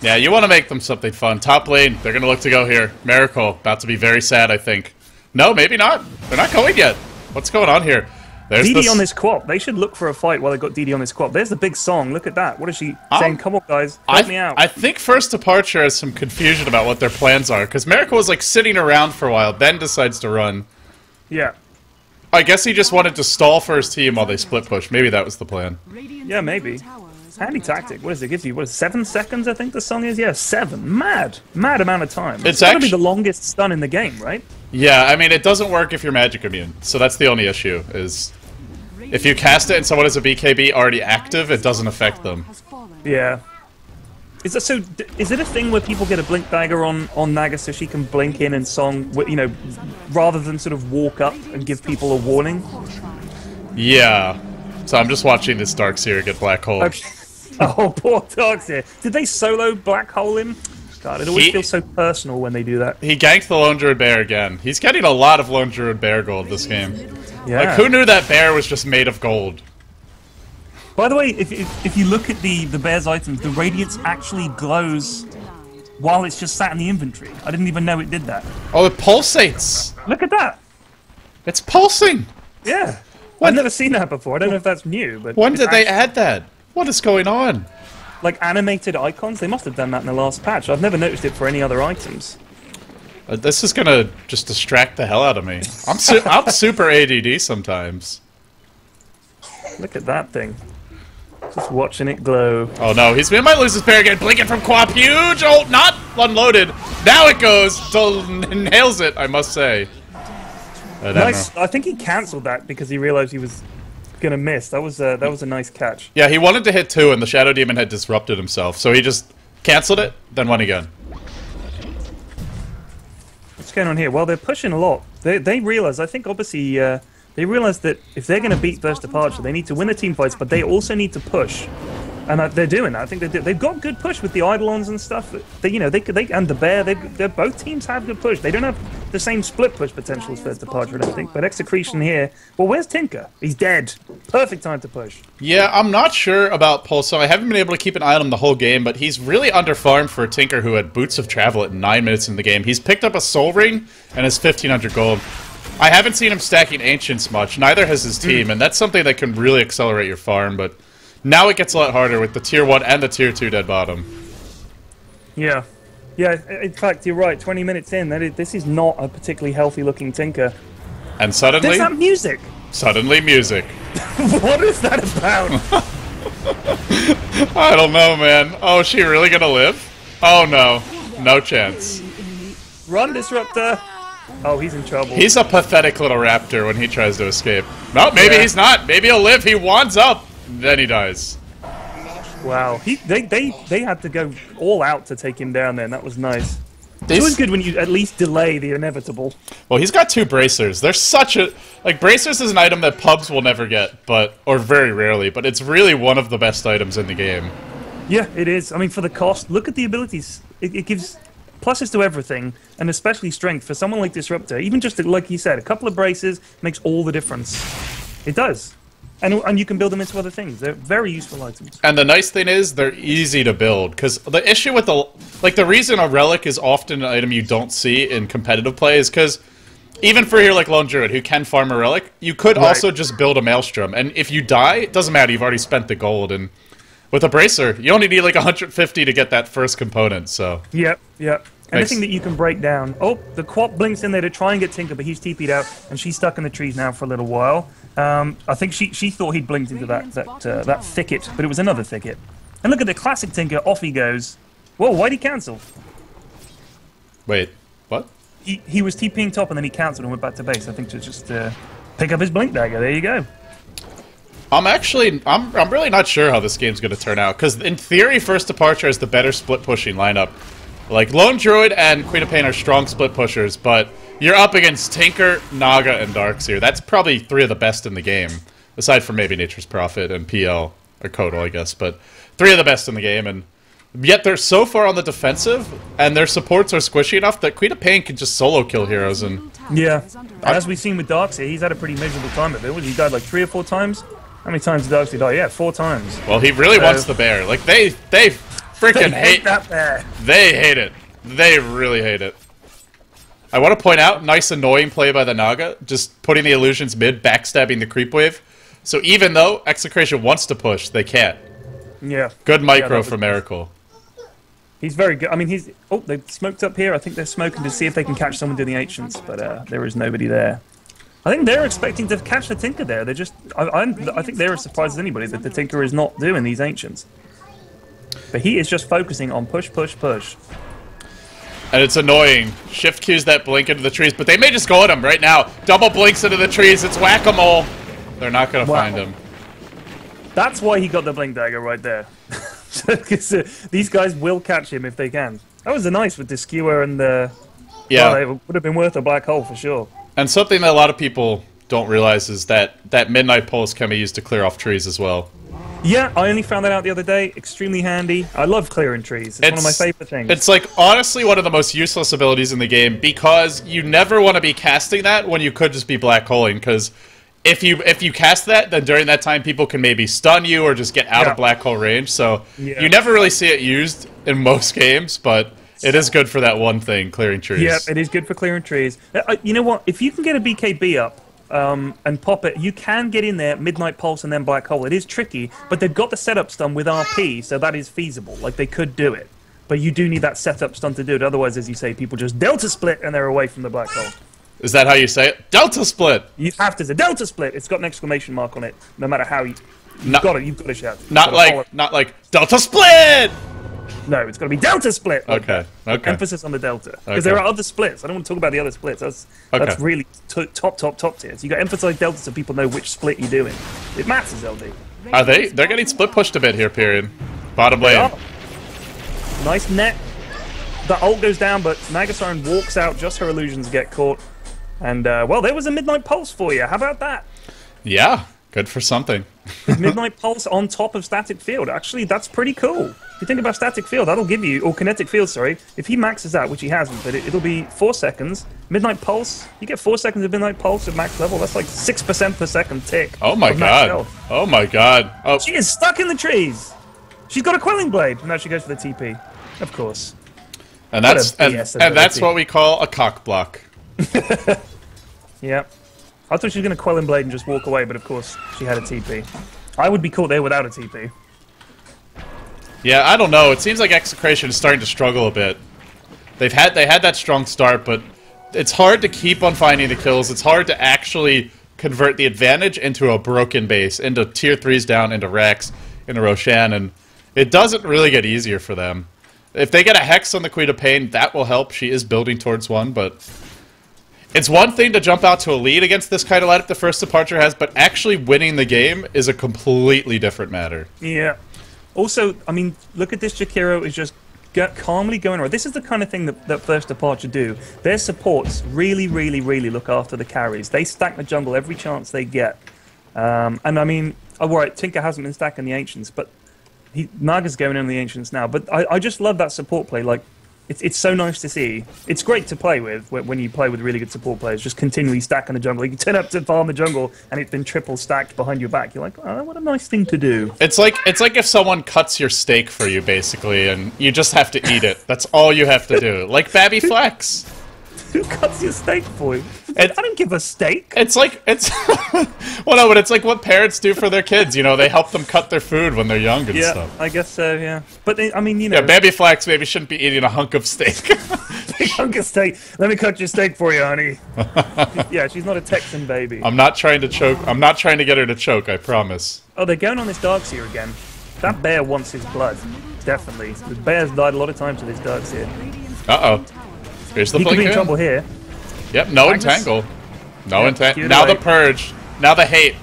Yeah, you want to make them something fun. Top lane, they're going to look to go here. Miracle, about to be very sad, I think. No, maybe not. They're not going yet. What's going on here? There's DD on this Quap. They should look for a fight while they got DD on this Quap. There's the big song. Look at that. What is she saying? Come on, guys. Help me out. I think First Departure has some confusion about what their plans are, because Miracle was like sitting around for a while, then decides to run. Yeah. I guess he just wanted to stall for his team while they split push. Maybe that was the plan. Yeah, maybe. Handy tactic. What does it give you? What is 7 seconds, I think the song is? Yeah, 7. Mad amount of time. It's gotta be the longest stun in the game, right? Yeah, I mean, it doesn't work if you're magic immune, so that's the only issue, is... If you cast it and someone has a BKB already active, it doesn't affect them. Yeah. Is it a thing where people get a blink dagger on Naga so she can blink in and song, you know, rather than sort of walk up and give people a warning? Yeah. So I'm just watching this Darkseer get black hole. Oh, poor Darkseer. Did they solo black hole him? God, it always feels so personal when they do that. He ganked the Lone Druid Bear again. He's getting a lot of Lone Druid Bear gold this game. Yeah. Like, who knew that bear was just made of gold? By the way, if you look at the bear's items, the radiance actually glows while it's just sat in the inventory. I didn't even know it did that. Oh, it pulsates! Look at that! It's pulsing! Yeah. I've never seen that before. I don't know if that's new, but... When did they add that? What is going on? Like animated icons? They must have done that in the last patch. I've never noticed it for any other items. This is gonna just distract the hell out of me. I'm super ADD sometimes. Look at that thing. Just watching it glow. Oh no, he might lose his pair again. Blinking from Quap, huge! Oh, not unloaded. Now it goes. Nails it, I must say. Nice. I think he cancelled that because he realized he was gonna miss. That was a nice catch. Yeah, he wanted to hit 2 and the Shadow Demon had disrupted himself, so he just canceled it, then went again. What's going on here? Well, they're pushing a lot. They realize, I think obviously, they realize that if they're going to beat First Departure, they need to win the team fights, but they also need to push. And they're doing that. I think they've got good push with the Eidolons and stuff. They and the Bear, both teams have good push. They don't have the same split push potential as First Departure, I don't think. But Execration here, well, where's Tinker? He's dead. Perfect time to push. Yeah, I'm not sure about Pulso. I haven't been able to keep an eye on him the whole game, but he's really underfarmed for a Tinker who had Boots of Travel at 9 minutes in the game. He's picked up a Soul Ring and has 1,500 gold. I haven't seen him stacking Ancients much, neither has his team, and that's something that can really accelerate your farm, but now it gets a lot harder with the Tier 1 and the Tier 2 dead bottom. Yeah. Yeah, in fact, you're right. 20 minutes in, this is not a particularly healthy-looking Tinker. And suddenly... There's that music! Suddenly music. What is that about? I don't know, man. Oh, is she really gonna live? Oh, no. No chance. Run, Disruptor! Oh, he's in trouble. He's a pathetic little raptor when he tries to escape. No, maybe he's not. Maybe he'll live. He wands up. Then he dies. Wow. They had to go all out to take him down there, and that was nice. It's always good when you at least delay the inevitable. Well, he's got 2 bracers. They're such a... Like, bracers is an item that pubs will never get, or very rarely, but it's really one of the best items in the game. Yeah, it is. I mean, for the cost, look at the abilities. It gives pluses to everything, and especially strength. For someone like Disruptor, even just, like you said, a couple of braces makes all the difference. It does. And you can build them into other things. They're very useful items. And the nice thing is, they're easy to build. Because the issue with the reason a relic is often an item you don't see in competitive play is because even for here like Lone Druid, who can farm a relic, you could also just build a Maelstrom. And if you die, it doesn't matter, you've already spent the gold. And with a Bracer, you only need like 150 to get that first component, so... Yep. Anything that you can break down. Oh, the Quap blinks in there to try and get Tinker, but he's TP'd out, and she's stuck in the trees now for a little while. I think she thought he'd blinked into that thicket, but it was another thicket. And look at the classic Tinker, off he goes. Whoa, why'd he cancel? Wait, what? He was TPing top and then he cancelled and went back to base. I think to just pick up his blink dagger. There you go. I'm really not sure how this game's going to turn out, because in theory, First Departure is the better split pushing lineup. Like, Lone Druid and Queen of Pain are strong split pushers, but you're up against Tinker, Naga, and Darkseer. That's probably 3 of the best in the game, aside from maybe Nature's Prophet and PL, or Kodal, I guess, but 3 of the best in the game, and yet they're so far on the defensive, and their supports are squishy enough that Queen of Pain can just solo kill heroes, and... Yeah, as we've seen with Darkseer, he's had a pretty miserable time of it. He died like 3 or 4 times? How many times did Darkseer die? Yeah, 4 times. Well, he really wants the bear. Like, they freaking hate that bear. They hate it. They really hate it. I want to point out, nice annoying play by the Naga, just putting the illusions mid, backstabbing the creep wave. So even though Execration wants to push, they can't. Yeah. Good micro for Miracle. He's very good. I mean, he's... Oh, they've smoked up here. I think they're smoking to see if they can catch someone doing the Ancients, but there is nobody there. I think they're expecting to catch the Tinker there. They're just... I think they're as surprised as anybody that the Tinker is not doing these Ancients. But he is just focusing on push, push, push. And it's annoying. Shift Q's that blink into the trees, but they may just go at him right now. Double blinks into the trees. It's whack-a-mole. They're not going to find him. That's why he got the blink dagger right there. Because these guys will catch him if they can. That was nice with the skewer and the... Yeah. Well, it would have been worth a black hole for sure. And something that a lot of people don't realize is that Midnight Pulse can be used to clear off trees as well. Yeah, I only found that out the other day. Extremely handy. I love clearing trees. It's one of my favorite things. It's like honestly one of the most useless abilities in the game, because you never want to be casting that when you could just be black holing, because if you cast that, then during that time people can maybe stun you or just get out of black hole range. So you never really see it used in most games, but it is good for that one thing, clearing trees. Yeah, it is good for clearing trees. You know what? If you can get a BKB up and pop it, you can get in there, Midnight Pulse and then Black Hole. It is tricky, but they've got the setup stun with RP, so that is feasible. Like, they could do it. But you do need that setup stun to do it. Otherwise, as you say, people just Delta Split and they're away from the Black Hole. Is that how you say it? Delta Split! You have to say Delta Split! It's got an exclamation mark on it, no matter how you... You've got to shout. Not like Delta Split! No, it's got to be Delta Split. Okay. Emphasis on the Delta. Because there are other splits. I don't want to talk about the other splits. That's really top tier. So you got to emphasize Delta so people know which split you're doing. It matters, LD. Are they? They're getting split pushed a bit here, Pyrion. Bottom lane. Nice net. The ult goes down, but Nagasiren walks out. Just her illusions get caught. And, well, there was a Midnight Pulse for you. How about that? Yeah. Good for something. Midnight Pulse on top of Static Field. Actually, that's pretty cool. If you think about Static Field, that'll give you... Or Kinetic Field, sorry. If he maxes out, which he hasn't, but it'll be 4 seconds. Midnight Pulse, you get 4 seconds of Midnight Pulse at max level. That's like 6% per second tick. Oh my god. Oh my god. Oh. She is stuck in the trees. She's got a Quelling Blade. Now she goes for the TP. Of course. And that's that's what we call a cock block. Yeah. I thought she was going to Quelling Blade and just walk away, but of course she had a TP. I would be caught there without a TP. Yeah, I don't know. It seems like Execration is starting to struggle a bit. They had that strong start, but it's hard to keep on finding the kills. It's hard to actually convert the advantage into a broken base, into tier 3s down, into Rex, into Roshan, and it doesn't really get easier for them. If they get a Hex on the Queen of Pain, that will help. She is building towards one, but... It's one thing to jump out to a lead against this kind of lineup the First Departure has, but actually winning the game is a completely different matter. Yeah. Also, I mean, look at this. Jakiro is just calmly going around. This is the kind of thing that First Departure do. Their supports really look after the carries. They stack the jungle every chance they get. And I mean, alright, Tinker hasn't been stacking the Ancients, but Naga's going in the Ancients now. But I just love that support play. Like, it's so nice to see. It's great to play with when you play with really good support players, just continually stacking the jungle. You can turn up to farm the jungle and it's been triple stacked behind your back. You're like, oh, what a nice thing to do. It's like if someone cuts your steak for you, basically, and you just have to eat it. That's all you have to do. Like PyrionFlax. Who cuts your steak for you? I don't give a steak. It's like, well, no, but it's like what parents do for their kids. You know, they help them cut their food when they're young and stuff. Yeah, I guess so, yeah. But, I mean, you know. Yeah, PyrionFlax maybe shouldn't be eating a hunk of steak. Big hunk of steak. Let me cut your steak for you, honey. Yeah, she's not a Texan baby. I'm not trying to choke. I'm not trying to get her to choke, I promise. Oh, they're going on this Darkseer again. That bear wants his blood. Definitely. The bear's died a lot of times to this Darkseer. Uh-oh. Here's the He could be in blink trouble here. Yep, no Magnus? entangle. No Yep, entangle. skewered Now away. the purge. Now the hate.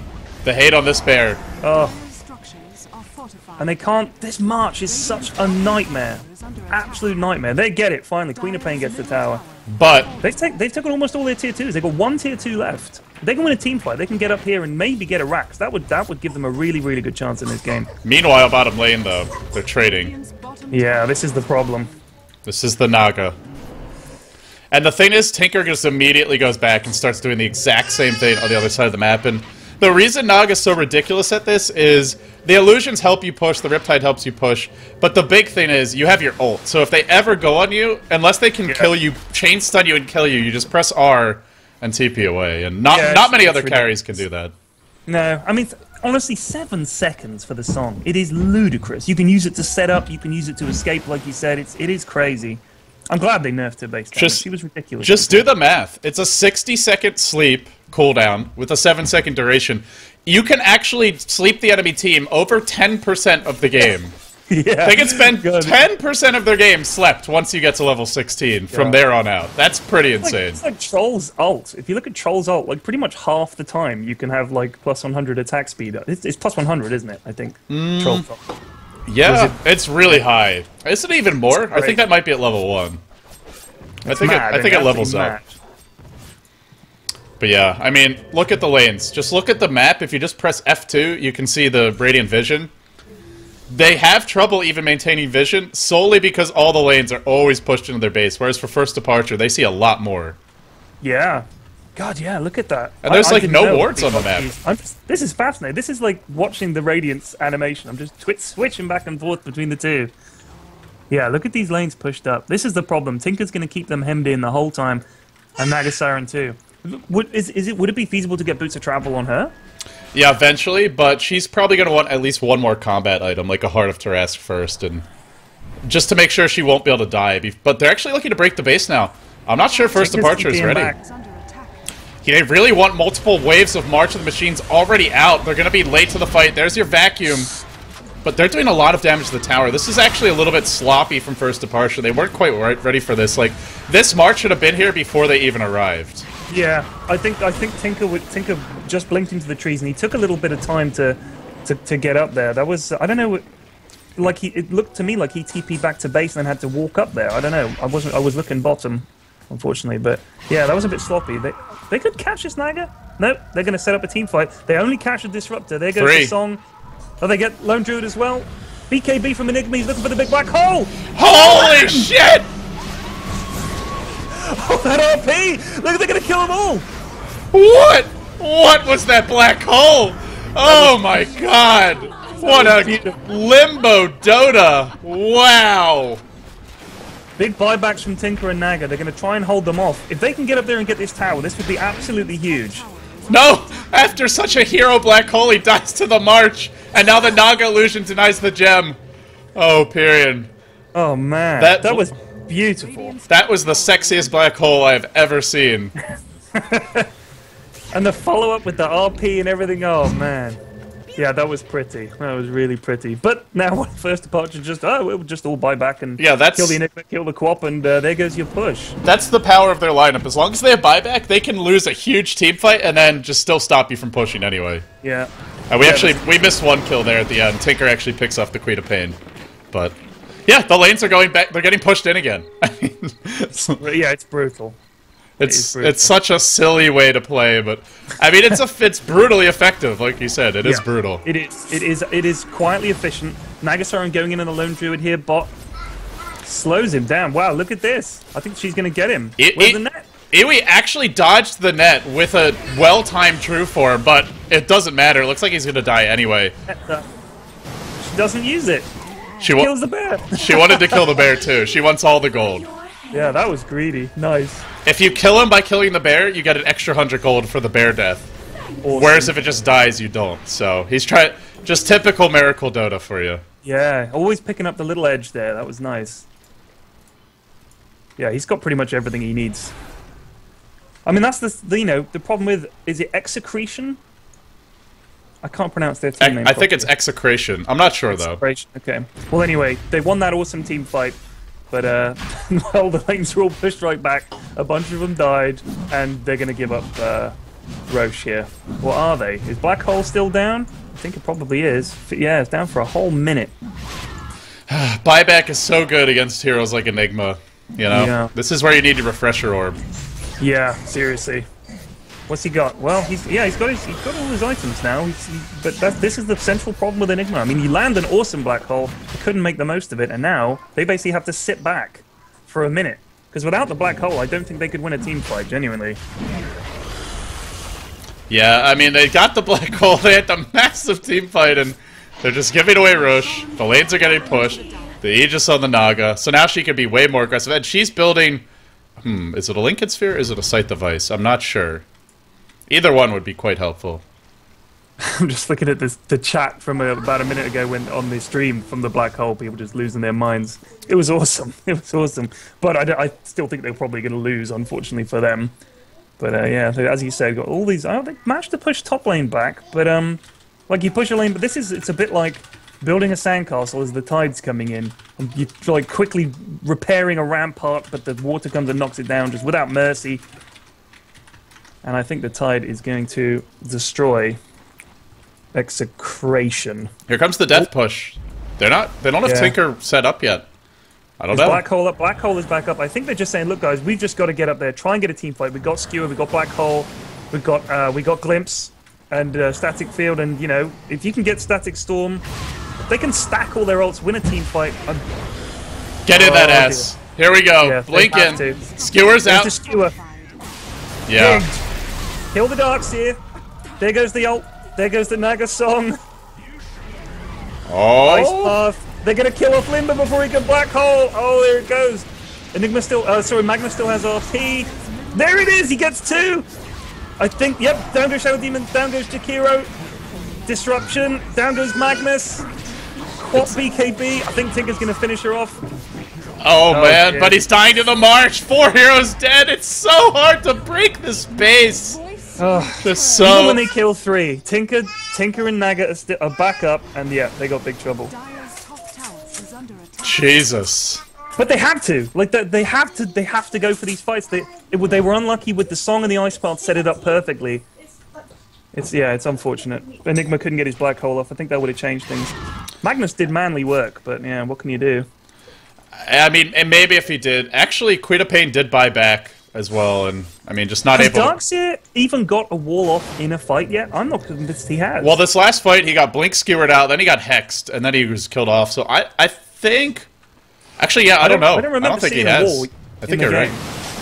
The hate on this bear. Oh, Structures are fortified. and they can't. This march is such a nightmare. Absolute nightmare. They get it finally. Queen of Pain gets the tower. But They've taken almost all their tier 2s. They've got 1 tier 2 left. They can win a team fight. They can get up here and maybe get a Rax. That would give them a really, really good chance in this game. meanwhile, bottom lane though, they're trading. Yeah, this is the problem. This is the Naga. And the thing is, Tinker just immediately goes back and starts doing the exact same thing on the other side of the map. And the reason Naga's so ridiculous at this is the illusions help you push, the Riptide helps you push, but the big thing is you have your ult. So if they ever go on you, unless they can kill you, chain stun you and kill you, you just press R and TP away. And not many other carries can do that. No, I mean, honestly, 7 seconds for the song. It is ludicrous. You can use it to set up, you can use it to escape, like you said. It is crazy. I'm glad they nerfed her base damage. She was ridiculous. Just do the math. It's a 60-second sleep cooldown with a 7-second duration. You can actually sleep the enemy team over 10% of the game. Yeah. They can spend 10% of their game slept once you get to level 16 from there on out. That's pretty insane. It's like Troll's ult. If you look at Troll's ult, like pretty much half the time you can have like plus 100 attack speed. It's plus 100, isn't it? I think. Troll's ult. Yeah, it's really high. Is it even more? I think that might be at level 1. I think it levels up. But yeah, I mean, look at the lanes. Just look at the map. If you just press F2, you can see the Radiant Vision. They have trouble even maintaining vision solely because all the lanes are always pushed into their base, whereas for First Departure, they see a lot more. Yeah. God, yeah, look at that. And there's, like, didn't no know wards on the these- map. this is fascinating. This is like watching the Radiance animation. I'm just switching back and forth between the two. Yeah, look at these lanes pushed up. This is the problem. Tinker's going to keep them hemmed in the whole time, and Naga Siren too. Would it be feasible to get Boots of Travel on her? Yeah, eventually, but she's probably going to want at least one more combat item, like a Heart of Tarrasque first, and just to make sure she won't be able to die. But they're actually looking to break the base now. I'm not sure First Departure is ready. They really want multiple waves of March of the Machines already out. They're going to be late to the fight. There's your vacuum. But they're doing a lot of damage to the tower. This is actually a little bit sloppy from First Departure. They weren't quite ready for this. Like, this March should have been here before they even arrived. Yeah, I think Tinker just blinked into the trees, and he took a little bit of time to get up there. That was, I don't know, like it looked to me like he TP'd back to base and then had to walk up there. I don't know. I was looking bottom, unfortunately, but yeah, that was a bit sloppy. They could catch this Naga. Nope, they're going to set up a team fight. They only catch a Disruptor. There goes the song. Oh, they get Lone Druid as well. BKB from Enigma. He's looking for the big black hole. Holy shit! Oh, that RP! Look, they're going to kill them all. What? What was that black hole? Oh my god! What a limbo Dota! Wow! Big buybacks from Tinker and Naga. They're going to try and hold them off. If they can get up there and get this tower, this would be absolutely huge. No! After such a hero black hole, he dies to the March, and now the Naga illusion denies the gem. Oh, Pyrion. Oh man, that was beautiful. That was the sexiest black hole I have ever seen. And the follow-up with the RP and everything, oh man. Yeah, that was pretty. That was really pretty. But now First Departure we'll just all buy back and kill the Enigma, kill the Quap, and there goes your push. That's the power of their lineup. As long as they have buyback, they can lose a huge team fight and then just still stop you from pushing anyway. Yeah. And we missed one kill there at the end. Tinker actually picks off the Queen of Pain. But yeah, the lanes are going back. They're getting pushed in again. Yeah, it's brutal. It's such a silly way to play, but I mean it's brutally effective, like you said. It is brutal. It is quietly efficient. Nagasaran going in on the Lone Druid here, bot slows him down. Wow, look at this. I think she's gonna get him. Where's the net? Iwi actually dodged the net with a well-timed true form, but it doesn't matter. It looks like he's gonna die anyway. She doesn't use it. She kills the bear. She wanted to kill the bear too. She wants all the gold. Yeah, that was greedy. Nice. If you kill him by killing the bear, you get an extra 100 gold for the bear death. Awesome. Whereas if it just dies, you don't. So he's trying, just typical Miracle Dota for you. Yeah, always picking up the little edge there. That was nice. Yeah, he's got pretty much everything he needs. I mean, that's the problem with, is it Execration? I can't pronounce their team name. I think it's Execration. I'm not sure though. Okay. Well, anyway, they won that awesome team fight. But, well, the lanes were all pushed right back. A bunch of them died, and they're going to give up Roche here. What are they? Is Black Hole still down? I think it probably is. Yeah, it's down for a whole minute. Buyback is so good against heroes like Enigma. You know? Yeah. This is where you need your refresher orb. Yeah, seriously. What's he got? Well, he's got all his items now. This is the central problem with Enigma. I mean, you land an awesome Black Hole, he couldn't make the most of it, and now they basically have to sit back for a minute. Because without the Black Hole, I don't think they could win a team fight, genuinely. Yeah, I mean, they got the Black Hole, they had the massive team fight, and they're just giving away Roche. The lanes are getting pushed. The Aegis on the Naga. So now she can be way more aggressive. And she's building... is it a Lincoln Sphere or is it a Scythe device? I'm not sure. Either one would be quite helpful. I'm just looking at the chat from about a minute ago when on the stream from the Black Hole, people just losing their minds. It was awesome. It was awesome. But I still think they're probably going to lose, unfortunately for them. But yeah, as you said, got all these. I don't think managed to push top lane back, but like you push a lane, but it's a bit like building a sandcastle as the tide's coming in. And you're like quickly repairing a rampart, but the water comes and knocks it down just without mercy. And I think the tide is going to destroy Execration. Here comes the death push. They don't have Tinker set up yet. I don't know. Black Hole up. Black Hole is back up. I think they're just saying, look, guys, we've just got to get up there, try and get a team fight. We've got Skewer, we've got Black Hole, we've got Glimpse and Static Field, and you know, if you can get Static Storm, they can stack all their ults, win a team fight. Get in that ass. Here we go. Yeah, Blink in. Skewer's out. To Skewer. Yeah. Kill the Darkseer. There goes the ult. There goes the Naga song. Oh. Ice Path. They're gonna kill off Limber before he can Black Hole. Oh, there it goes. Enigma still. Magma still has RP. There it is. He gets two. I think. Yep. Down goes Shadow Demon. Down goes Jakiro. Disruption. Down goes Magnus. Quad BKB. I think Tinker's gonna finish her off. Oh man, shit. but he's dying to the march. 4 heroes dead. It's so hard to break this base. Just Even so. when they kill 3, Tinker and Naga are back up, and yeah, they got big trouble. Dire's top tower is under attack. Jesus. But they had to, like they have to go for these fights. They were unlucky with the song and the Ice Path set it up perfectly. It's unfortunate. Enigma couldn't get his Black Hole off. I think that would have changed things. Magnus did manly work, but yeah, what can you do? I mean, and maybe if he did. Actually, Queen of Pain did buy back as well, and I mean, just not Has able. Darkseer even got a wall off in a fight yet? I'm not convinced he has. Well, this last fight, he got Blink skewered out, then he got hexed, and then he was killed off. So I think. Actually, yeah, I don't know. I don't remember think he seeing a has. wall I in think the you're right. game.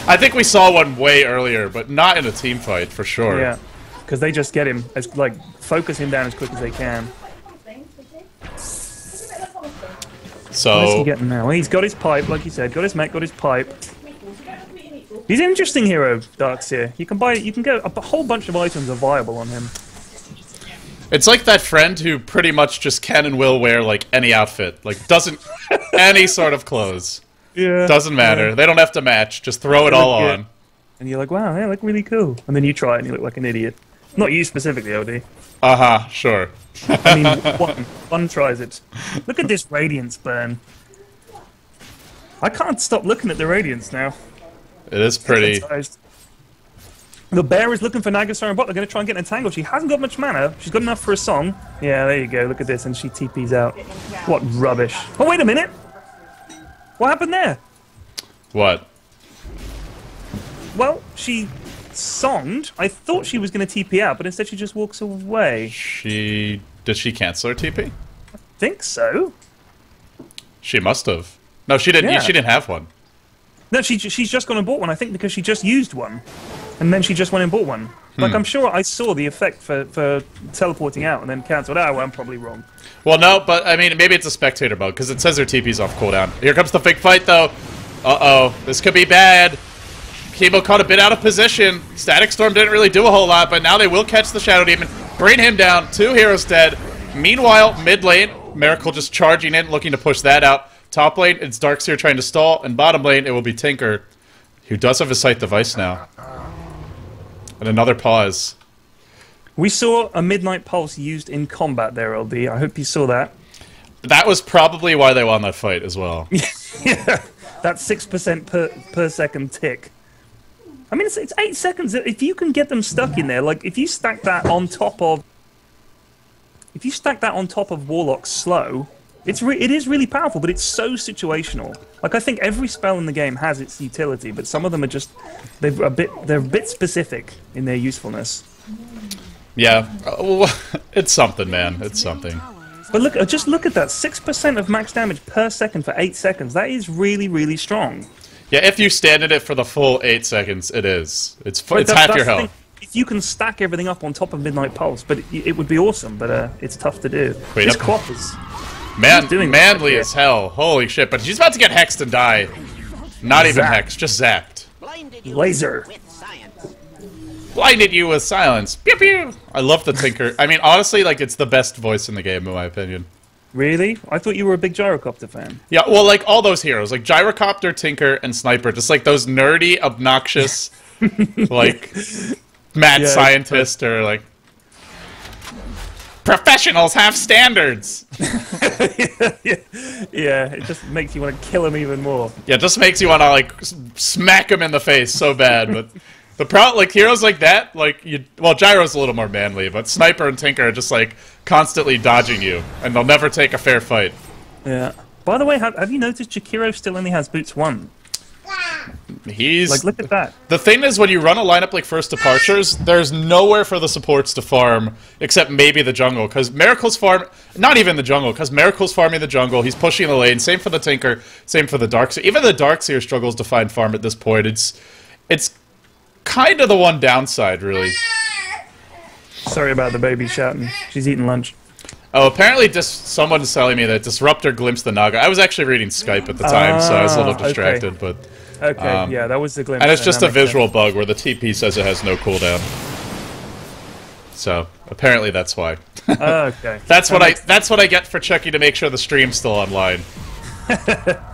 I think we saw one way earlier, but not in a team fight for sure. Yeah, because they just get him focus him down as quick as they can. So Where's he getting now? He's got his pipe, like you said. Got his mech, got his pipe. He's an interesting hero, Darkseer. You can get a whole bunch of items are viable on him. it's like that friend who pretty much just can and will wear like any outfit, like doesn't any sort of clothes. Yeah. Doesn't matter. Yeah. They don't have to match. Just throw it all on. And you're like, wow, they look really cool. And then you try it and you look like an idiot. Not you specifically, OD. Sure. I mean, one tries it. Look at this Radiance burn. I can't stop looking at the Radiance now. It is pretty. The bear is looking for Nagasar and bot. They're going to try and get entangled. She hasn't got much mana. She's got enough for a song. Yeah, there you go. Look at this. And she TP's out. What rubbish. Oh, wait a minute. What happened there? What? Well, she songed. I thought she was going to TP out, but instead she just walks away. Did she cancel her TP? I think so. She must have. No, she didn't. Yeah. She didn't have one. No, she's just gone and bought one, I think, because she just used one. And then she just went and bought one. Like, I'm sure I saw the effect for teleporting out and then cancelled. Oh, well, I'm probably wrong. Well, no, but I mean, maybe it's a spectator bug because it says her TP's off cooldown. Here comes the big fight, though. Uh-oh, this could be bad. Chemo caught a bit out of position. Static Storm didn't really do a whole lot, but now they will catch the Shadow Demon, bring him down. 2 heroes dead. Meanwhile, mid lane, Miracle just charging in, looking to push that out. Top lane, it's Darkseer trying to stall, and bottom lane, it will be Tinker, who does have a Scythe device now. And another pause. We saw a Midnight Pulse used in combat there, LD. I hope you saw that. That was probably why they won that fight as well. Yeah. that 6% per second tick. I mean, it's 8 seconds. If you can get them stuck in there, like if you stack that on top of Warlock's slow, it is really powerful, but it's so situational. Like I think every spell in the game has its utility, but some of them are just they're a bit specific in their usefulness. Yeah, it's something, man. It's something. But just look at that, 6% of max damage per second for 8 seconds. That is really, really strong. Yeah, if you stand in it for the full 8 seconds, it is. It's half your health. If you can stack everything up on top of Midnight Pulse, but it would be awesome, but it's tough to do. Wait this up. Quap is manly as hell. Holy shit, but she's about to get hexed and die. Not even hexed, just zapped. Laser. Blinded you with silence. Pew pew! I love the Tinker. I mean, honestly, like, it's the best voice in the game, in my opinion. Really? I thought you were a big Gyrocopter fan. Yeah, well, like, all those heroes, like Gyrocopter, Tinker, and Sniper, just like those nerdy, obnoxious, like, mad scientist or, like, professionals have standards! Yeah, it just makes you want to kill him even more. Yeah, it just makes you want to, like, smack him in the face so bad, but... The problem, like, heroes like that, like, well, Gyro's a little more manly, but Sniper and Tinker are just, like, constantly dodging you, and they'll never take a fair fight. Yeah. By the way, have you noticed Jakiro still only has boots 1? He's... Like, look at that. The thing is, when you run a lineup like First Departures, there's nowhere for the supports to farm, except maybe the jungle, because Miracle's farm... Not even the jungle, because Miracle's farming the jungle, he's pushing the lane, same for the Tinker, same for the Darkseer. Even the Darkseer struggles to find farm at this point. It's kind of the one downside, really. Sorry about the baby shouting. She's eating lunch. Oh, apparently someone's telling me that Disruptor glimpsed the Naga. I was actually reading Skype at the time, so I was a little distracted, but... Okay, yeah, that was the glimpse. And it's just a visual bug where the TP says it has no cooldown. So, apparently that's why. Okay. That's what I get for checking to make sure the stream's still online.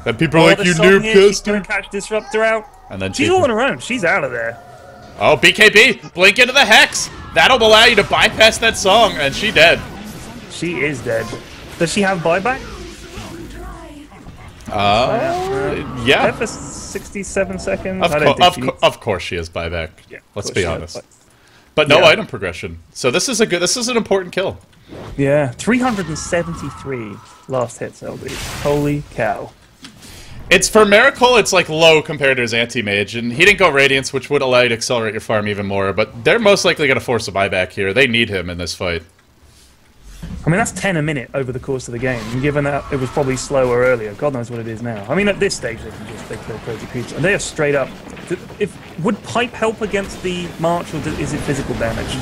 Then people are like, you noob She's gonna catch Disruptor out. And then she's all on her own. She's out of there. Oh, BKB! Blink into the Hex! That'll allow you to bypass that song, and she dead. She is dead. Does she have buyback? Yeah. For 67 seconds. Of course she has buyback. Yeah, let's be honest. But no item progression. So this is an important kill. Yeah, 373 last hits, LD. Holy cow. It's for Miracle, it's like low compared to his anti-mage, and he didn't go Radiance, which would allow you to accelerate your farm even more, but they're most likely going to force a buyback here. They need him in this fight. I mean, that's 10 a minute over the course of the game, and given that it was probably slower earlier, God knows what it is now. I mean, at this stage, they kill crazy creatures, and they are straight up... Would Pipe help against the March, or is it physical damage?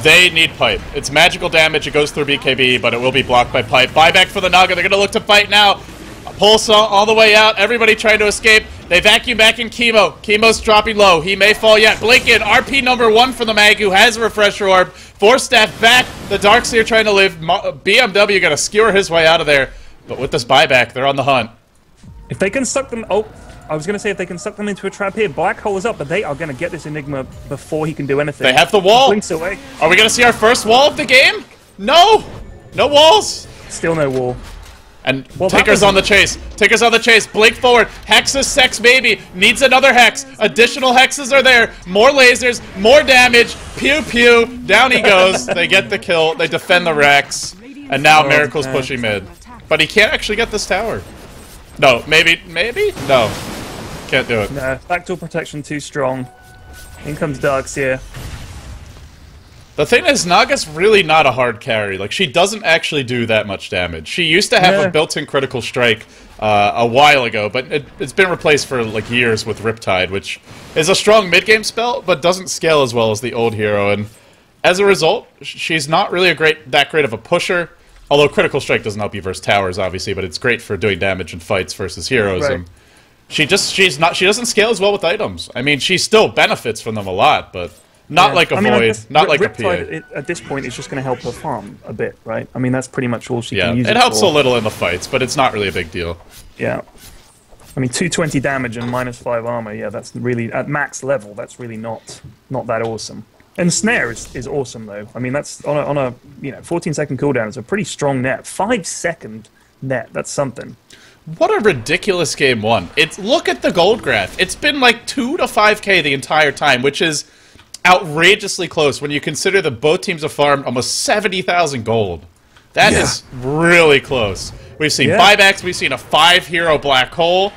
They need Pipe. It's magical damage, it goes through BKB, but it will be blocked by Pipe. Buyback for the Naga, they're going to look to fight now. Pulse all the way out, everybody trying to escape. They vacuum back in Chemo. Chemo's dropping low. He may fall yet. Blink in. RP number 1 for the Mag, who has a Refresher Orb. Force Staff back. The Darkseer trying to live. BMW gonna skewer his way out of there. But with this buyback, they're on the hunt. If they can suck them... Oh, I was gonna say if they can suck them into a trap here. Black Hole is up, but they are gonna get this Enigma before he can do anything. They have the wall. Blinks away. Are we gonna see our first wall of the game? No! No walls! Still no wall. And Tinker's on the chase. Tinker's on the chase. Blink forward. Hex's Sex Baby needs another Hex. Additional Hexes are there. More lasers. More damage. Pew pew. Down he goes. They get the kill. They defend the Rex. And now Miracle's pushing mid. But he can't actually get this tower. No. Maybe? No. Can't do it. No. Backdoor protection too strong. In comes Darkseer. The thing is, Naga's really not a hard carry. Like, she doesn't actually do that much damage. She used to have a built-in critical strike a while ago, but it's been replaced for, like, years with Riptide, which is a strong mid-game spell, but doesn't scale as well as the old hero. And as a result, she's not really that great of a pusher. Although critical strike doesn't help you versus towers, obviously, but it's great for doing damage in fights versus heroes. Right. And she doesn't scale as well with items. I mean, she still benefits from them a lot, but... Not like a Void, not like a PA. At this point, it's just going to help her farm a bit, right? I mean, that's pretty much all she can use it for. It helps a little in the fights, but it's not really a big deal. Yeah. I mean, 220 damage and -5 armor, yeah, that's really... At max level, that's really not that awesome. And Snare is awesome, though. I mean, that's on a 14-second cooldown. It's a pretty strong net. 5-second net, that's something. What a ridiculous game one. Look at the gold graph. It's been like 2 to 5k the entire time, which is outrageously close when you consider that both teams have farmed almost 70,000 gold. That is really close. We've seen buybacks, we've seen a 5-hero black hole,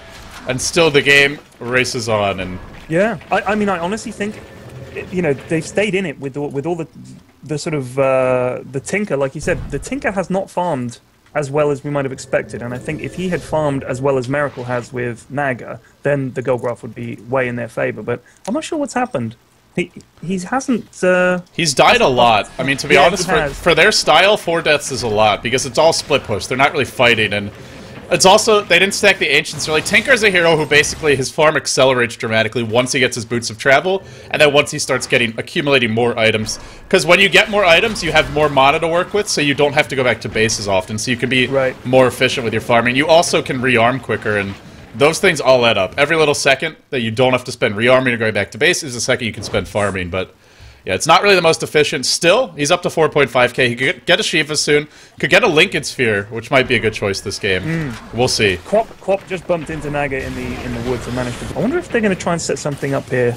and still the game races on. And yeah, I mean, I honestly think, you know, they've stayed in it with all the sort of the Tinker, like you said. The Tinker has not farmed as well as we might have expected, and I think if he had farmed as well as Miracle has with Naga, then the gold graph would be way in their favor. But I'm not sure what's happened. He hasn't. He's died a lot. I mean, to be honest, for their style, 4 deaths is a lot because it's all split push. They're not really fighting, and it's also they didn't stack the ancients early. Tinker's a hero who basically his farm accelerates dramatically once he gets his boots of travel, and then once he starts accumulating more items. Because when you get more items, you have more mana to work with, so you don't have to go back to base as often. So you can be more efficient with your farming. You also can rearm quicker, and those things all add up. Every little second that you don't have to spend rearming or going back to base is a second you can spend farming. But yeah, it's not really the most efficient. Still, he's up to 4.5k. He could get a Shiva soon. Could get a Lincoln Sphere, which might be a good choice this game. We'll see. Quap just bumped into Naga in the woods and managed to. I wonder if they're going to try and set something up here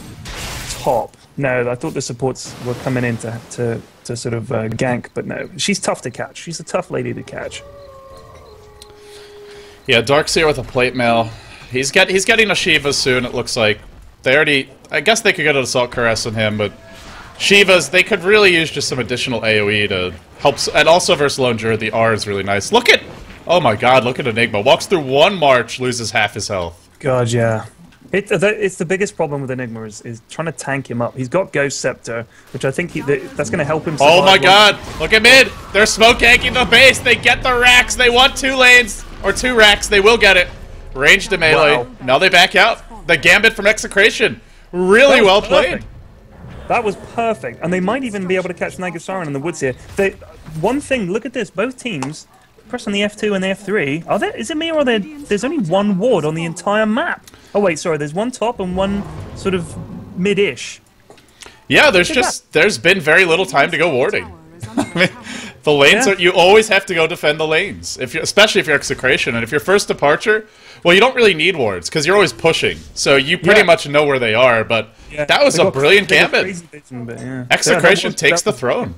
top. No, I thought the supports were coming in to sort of gank, but no. She's tough to catch. She's a tough lady to catch. Yeah, Darkseer with a plate mail. He's getting a Shiva soon, it looks like. They already... I guess they could get an Assault Caress on him, but Shivas, they could really use just some additional AoE to help... And also versus Lone Druid, the R is really nice. Look at... Oh my god, look at Enigma. Walks through one march, loses half his health. God, yeah. It's the biggest problem with Enigma is trying to tank him up. He's got Ghost Scepter, which I think that's going to help him survive. Oh my god, look at mid! They're smoke ganking the base, they get the racks, they want 2 lanes, or 2 racks, they will get it. Range to melee. Wow. Now they back out. The Gambit from Execration. Really well played. That was perfect. And they might even be able to catch Nagasiren in the woods here. One thing, look at this. Both teams, press on the F2 and the F3. Is it me or there's only one ward on the entire map? Oh wait, sorry. There's one top and one sort of mid-ish. Yeah, there's been very little time to go warding. The lanes are, you always have to go defend the lanes, especially if you're Execration, and if you're first departure, well, you don't really need wards because you're always pushing, so you pretty much know where they are. But that was a brilliant gambit. Execration takes the throne,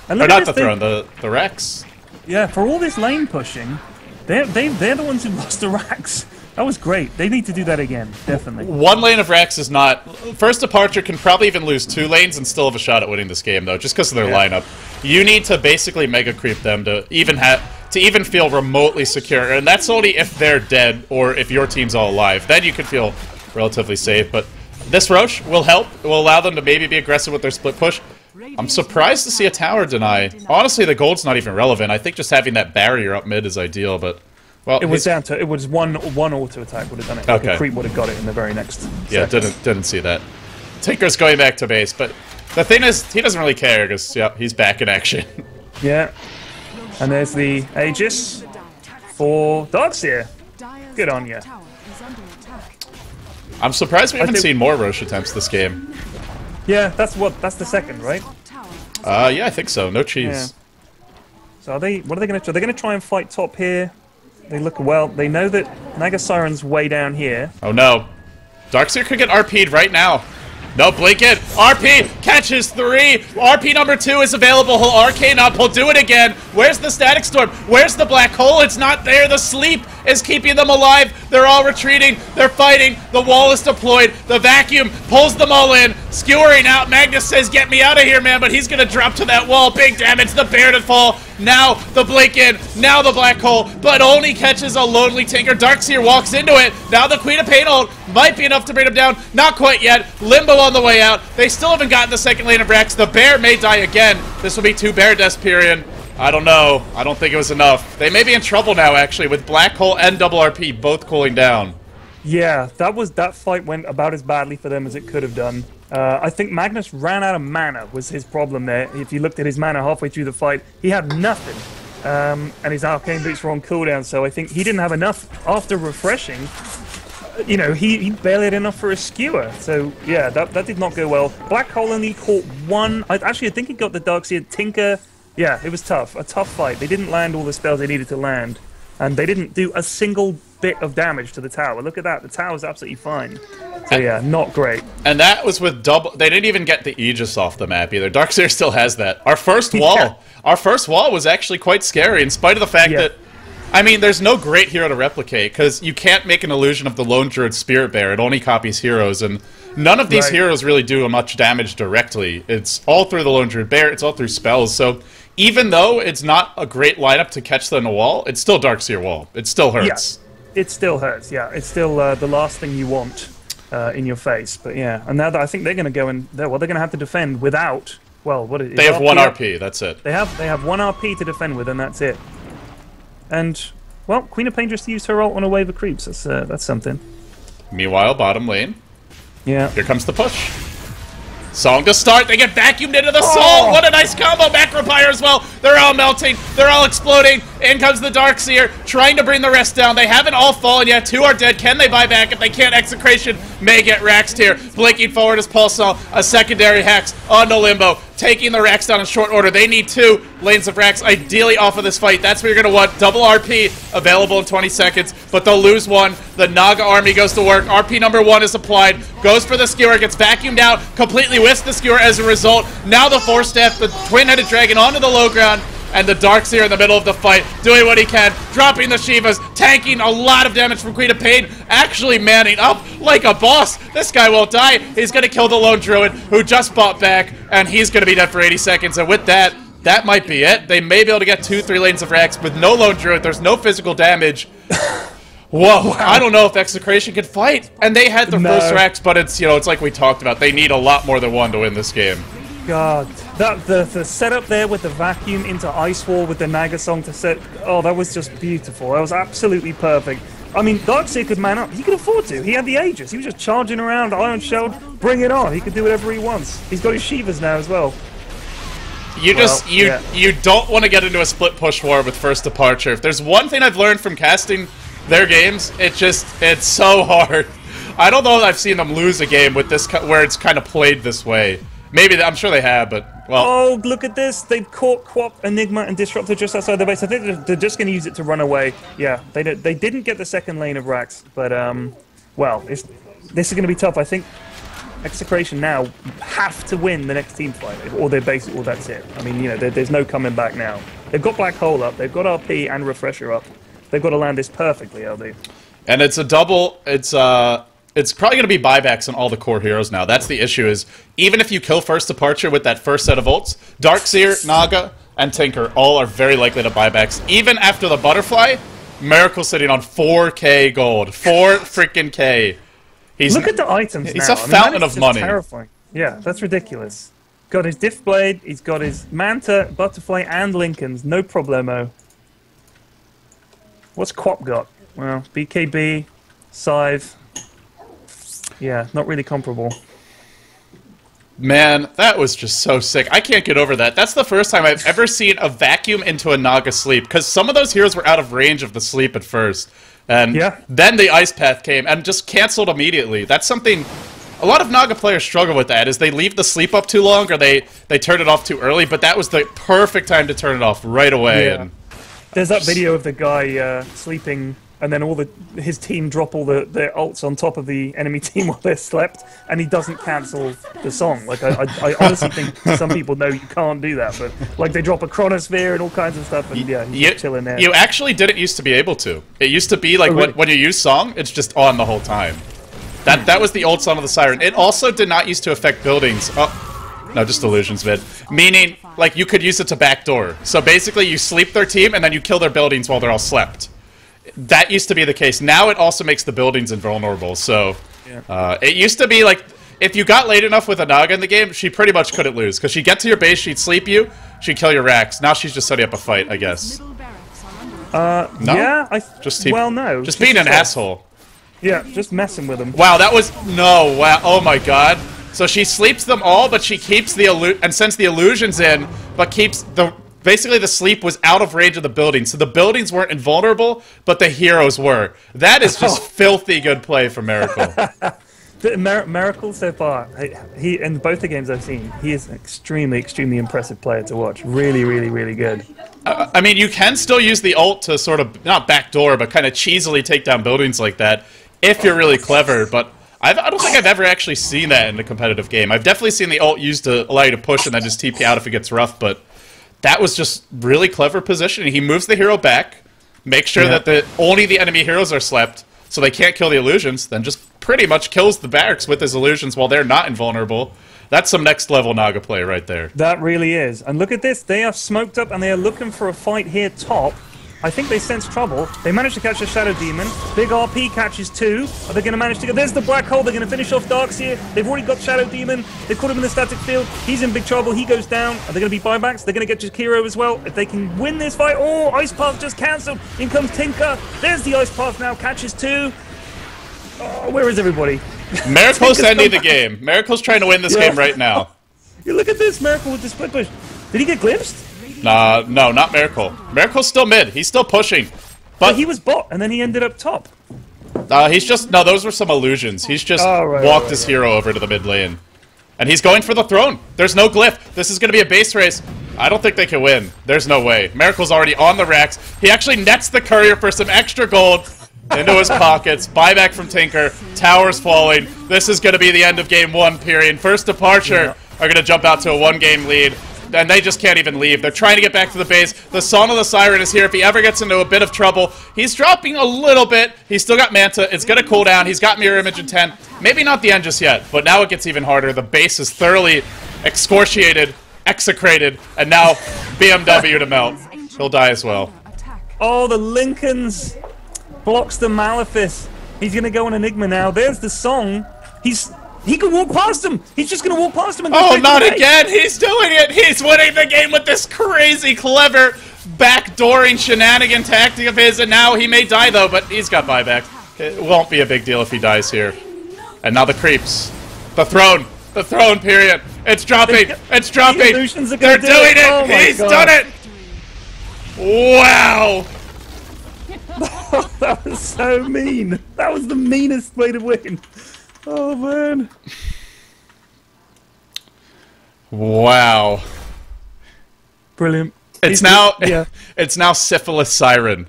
or not the throne, the Rex. Yeah, for all this lane pushing, they're the ones who lost the Rex. That was great. They need to do that again, definitely. One lane of Rex is not... First departure can probably even lose 2 lanes and still have a shot at winning this game, though, just because of their lineup. You need to basically mega creep them to even feel remotely secure, and that's only if they're dead or if your team's all alive. Then you can feel relatively safe, but this Roche will help. It will allow them to maybe be aggressive with their split push. I'm surprised to see a tower deny. Honestly, the gold's not even relevant. I think just having that barrier up mid is ideal, but... Well, it was down to one auto attack would have done it. Like a creep would have got it in the very next. Yeah, didn't see that. Tinker's going back to base, but the thing is, he doesn't really care because he's back in action. Yeah, and there's the Aegis for Darkseer. Good on you. I'm surprised we haven't seen more Roche attempts this game. Yeah, that's the second, right? Yeah, I think so. No cheese. Yeah. So what are they going to do? They're going to try and fight top here. They look well. They know that Nagasiren's way down here. Oh no. Darkseer could get RP'd right now. No, blink it. RP catches 3. RP number 2 is available. He'll arcane up. He'll do it again. Where's the static storm? Where's the black hole? It's not there. The sleep is keeping them alive. They're all retreating. They're fighting. The wall is deployed. The vacuum pulls them all in. Skewering out. Magnus says, get me out of here, man. But he's going to drop to that wall. Big damage. The bear to fall. Now the blink in. Now the black hole. But only catches a lonely Tinker. Darkseer walks into it. Now the Queen of Pain ult might be enough to bring him down. Not quite yet. Limbo on the way out. They still haven't gotten the second lane of Rex. The bear may die again. This will be 2 bear deaths, Pyrion. I don't know. I don't think it was enough. They may be in trouble now, actually, with Black Hole and double RP both cooling down. Yeah, that fight went about as badly for them as it could have done. I think Magnus ran out of mana was his problem there. If you looked at his mana halfway through the fight, he had nothing. And his arcane boots were on cooldown, so I think he didn't have enough after refreshing. You know, he barely had enough for a skewer. So, yeah, that did not go well. Black Hole only caught 1. I think he got the Darkseer Tinker. Yeah, it was tough. A tough fight. They didn't land all the spells they needed to land. And they didn't do a single bit of damage to the tower. Look at that. The tower's absolutely fine. So yeah, not great. And that was with double... They didn't even get the Aegis off the map either. Darkseer still has that. Our first wall... Yeah. Our first wall was actually quite scary, in spite of the fact that... I mean, there's no great hero to replicate, because you can't make an illusion of the Lone Druid Spirit Bear. It only copies heroes, and none of these heroes really do much damage directly. It's all through the Lone Druid Bear, it's all through spells, so even though it's not a great lineup to catch them in a wall, it's still Darkseer wall. It still hurts. Yeah, it still hurts, yeah. It's still the last thing you want in your face, but yeah. And now that I think they're going to go in... Well, they're going to have to defend without... Well, what is it? They have one RP, that's it. They have one RP to defend with, and that's it. And, well, Queen of Pain just used her ult on a wave of creeps. That's something. Meanwhile, bottom lane. Yeah. Here comes the push. Song to start. They get vacuumed into the soul. What a nice combo. Macro Pyre as well. They're all melting. They're all exploding. In comes the Darkseer, trying to bring the rest down. They haven't all fallen yet. 2 are dead. Can they buy back? If they can't, Execration may get Raxed here. Blinking forward is Pulsar. A secondary Hex on the Limbo. Taking the Rax down in short order. They need 2 lanes of Rax, ideally off of this fight. That's what you're going to want. Double RP available in 20 seconds, but they'll lose 1. The Naga army goes to work. RP number 1 is applied. Goes for the Skewer, gets vacuumed out, completely whiffs the Skewer as a result. Now the Force Death, the Twin-Headed Dragon onto the low ground, and the Darkseer in the middle of the fight, doing what he can, dropping the Shivas, tanking a lot of damage from Queen of Pain, actually manning up like a boss. This guy won't die. He's going to kill the Lone Druid, who just bought back, and he's going to be dead for 80 seconds, and with that, that might be it. They may be able to get 2-3 lanes of Rax with no Lone Druid. There's no physical damage. Whoa, I don't know if Execration can fight. And they had the first Rax, but it's, you know, it's like we talked about. They need a lot more than 1 to win this game. God, the setup there with the vacuum into Ice Wall with the Naga song to set... Oh, that was just beautiful. That was absolutely perfect. I mean, Darkseer could man up. He could afford to. He had the Aegis. He was just charging around, Iron Shelled, bring it on. He could do whatever he wants. He's got his Shivas now as well. You don't want to get into a split push war with First Departure. If there's one thing I've learned from casting their games, it's so hard. I don't know that I've seen them lose a game with this where it's kind of played this way. Maybe, I'm sure they have, but, well... Oh, look at this! They've caught Quap, Enigma, and Disruptor just outside the base. I think they're just going to use it to run away. Yeah, they didn't get the second lane of Rax, but, well, this is going to be tough. I think Execration now have to win the next team fight, or they're basically, well, that's it. I mean, you know, there's no coming back now. They've got Black Hole up, they've got RP and Refresher up. They've got to land this perfectly, LD. And it's a double, it's probably going to be buybacks on all the core heroes now. That's the issue is, even if you kill First Departure with that first set of ults, Darkseer, Naga, and Tinker all are very likely to buybacks. Even after the Butterfly, Miracle sitting on 4k gold. 4 freaking K. Look at the items He's now. a fountain of money. Terrifying. Yeah, that's ridiculous. Got his Diff Blade, he's got his Manta, Butterfly, and Lincolns. No problemo. What's Quap got? Well, BKB, Scythe. Yeah, not really comparable. Man, that was just so sick. I can't get over that. That's the first time I've ever seen a vacuum into a Naga sleep, because some of those heroes were out of range of the sleep at first. And then the Ice Path came and just canceled immediately. That's something... A lot of Naga players struggle with that, is they leave the sleep up too long, or they turn it off too early, but that was the perfect time to turn it off right away. Yeah. And there's that video of the guy sleeping, and then his team drop all their ults on top of the enemy team while they're slept, and he doesn't cancel the song. Like, I honestly think some people know you can't do that, but like they drop a Chronosphere and all kinds of stuff, and yeah, he's just chilling there. You actually didn't used to be able to. It used to be like when you use song, it's just on the whole time. That was the old Song of the Siren. It also did not used to affect buildings. Oh, no, just illusions vid. Meaning, like, you could use it to backdoor. So basically, you sleep their team, and then you kill their buildings while they're all slept. That used to be the case. Now it also makes the buildings invulnerable, so... it used to be, like, if you got late enough with a Naga in the game, she pretty much couldn't lose. Because she'd get to your base, she'd sleep you, she'd kill your Rax. Now she's just setting up a fight, I guess. No? Yeah, just being an asshole. Yeah, just messing with them. Wow, that was... No, wow, oh my god. So she sleeps them all, but she keeps the and sends the illusions in, but keeps the... Basically, the sleep was out of range of the buildings, so the buildings weren't invulnerable, but the heroes were. That is just filthy good play from Miracle. Miracle so far, he in both the games I've seen, he is an extremely, extremely impressive player to watch. Really, really, really good. I mean, you can still use the ult to sort of, not backdoor, but kind of cheesily take down buildings like that if you're really clever, but I don't think I've ever actually seen that in a competitive game. I've definitely seen the ult used to allow you to push and then just TP out if it gets rough, but that was just really clever positioning. He moves the hero back, makes sure that only the enemy heroes are slept, so they can't kill the illusions, then just pretty much kills the barracks with his illusions while they're not invulnerable. That's some next level Naga play right there. That really is. And look at this, they are smoked up and they are looking for a fight here top. I think they sense trouble. They managed to catch a Shadow Demon. Big RP catches 2. Are they going to manage to go? There's the Black Hole. They're going to finish off Darkseer. They've already got Shadow Demon. They've caught him in the static field. He's in big trouble. He goes down. Are they going to be buybacks? They're going to get Jakiro as well. If they can win this fight. Oh, Ice Path just cancelled. In comes Tinker. There's the Ice Path now. Catches 2. Oh, where is everybody? Miracle's ending the game. Miracle's trying to win this game right now. You look at this. Miracle with the split push. Did he get glimpsed? No, not Miracle. Miracle's still mid. He's still pushing. But he was bot, and then he ended up top. He's just... No, those were some illusions. He's just walked his hero over to the mid lane. And he's going for the throne. There's no glyph. This is going to be a base race. I don't think they can win. There's no way. Miracle's already on the racks. He actually nets the courier for some extra gold into his pockets. Buyback from Tinker. Towers falling. This is going to be the end of game 1, period. First Departure are going to jump out to a 1-game lead. And they just can't even leave. They're trying to get back to the base. The Song of the Siren is here. If he ever gets into a bit of trouble, he's dropping a little bit. He's still got Manta. It's going to cool down. He's got Mirror Image in 10. Maybe not the end just yet, but now it gets even harder. The base is thoroughly excoriated, execrated, and now BMW to melt. He'll die as well. Oh, the Lincolns blocks the Malefice. He's going to go on Enigma now. There's the Song. He can walk past him. He's just going to walk past him. And oh, not again. He's doing it. He's winning the game with this crazy, clever, backdooring shenanigan tactic of his. And now he may die, though, but he's got buyback. It won't be a big deal if he dies here. And now the creeps. The throne. The throne, period. It's dropping. It's dropping. They're doing it. Oh He's done it. Wow. That was so mean. That was the meanest way to win. Oh, man. Wow. Brilliant. It's now it's now Syphilis Siren.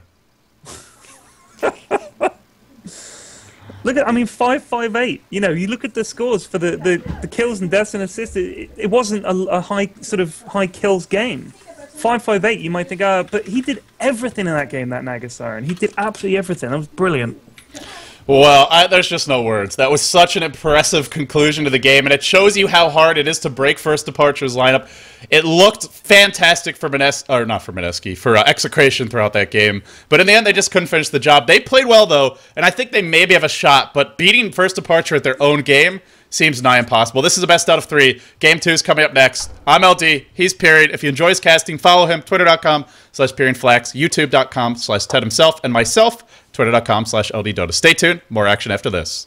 Look at, I mean, 558. You know, you look at the scores for the kills and deaths and assists. It wasn't a high kills game. 558. You might think, but he did everything in that game. That Naga Siren. He did absolutely everything. That was brilliant. Well, there's just no words. That was such an impressive conclusion to the game, and it shows you how hard it is to break First Departure's lineup. It looked fantastic for for Execration throughout that game, but in the end, they just couldn't finish the job. They played well, though, and I think they maybe have a shot, but beating First Departure at their own game seems nigh impossible. This is a best out of 3. Game 2 is coming up next. I'm LD. He's Period. If you enjoy his casting, follow him. Twitter.com/PyrionFlax, YouTube.com/Ted himself, and myself, Twitter.com/LDDota. Stay tuned. More action after this.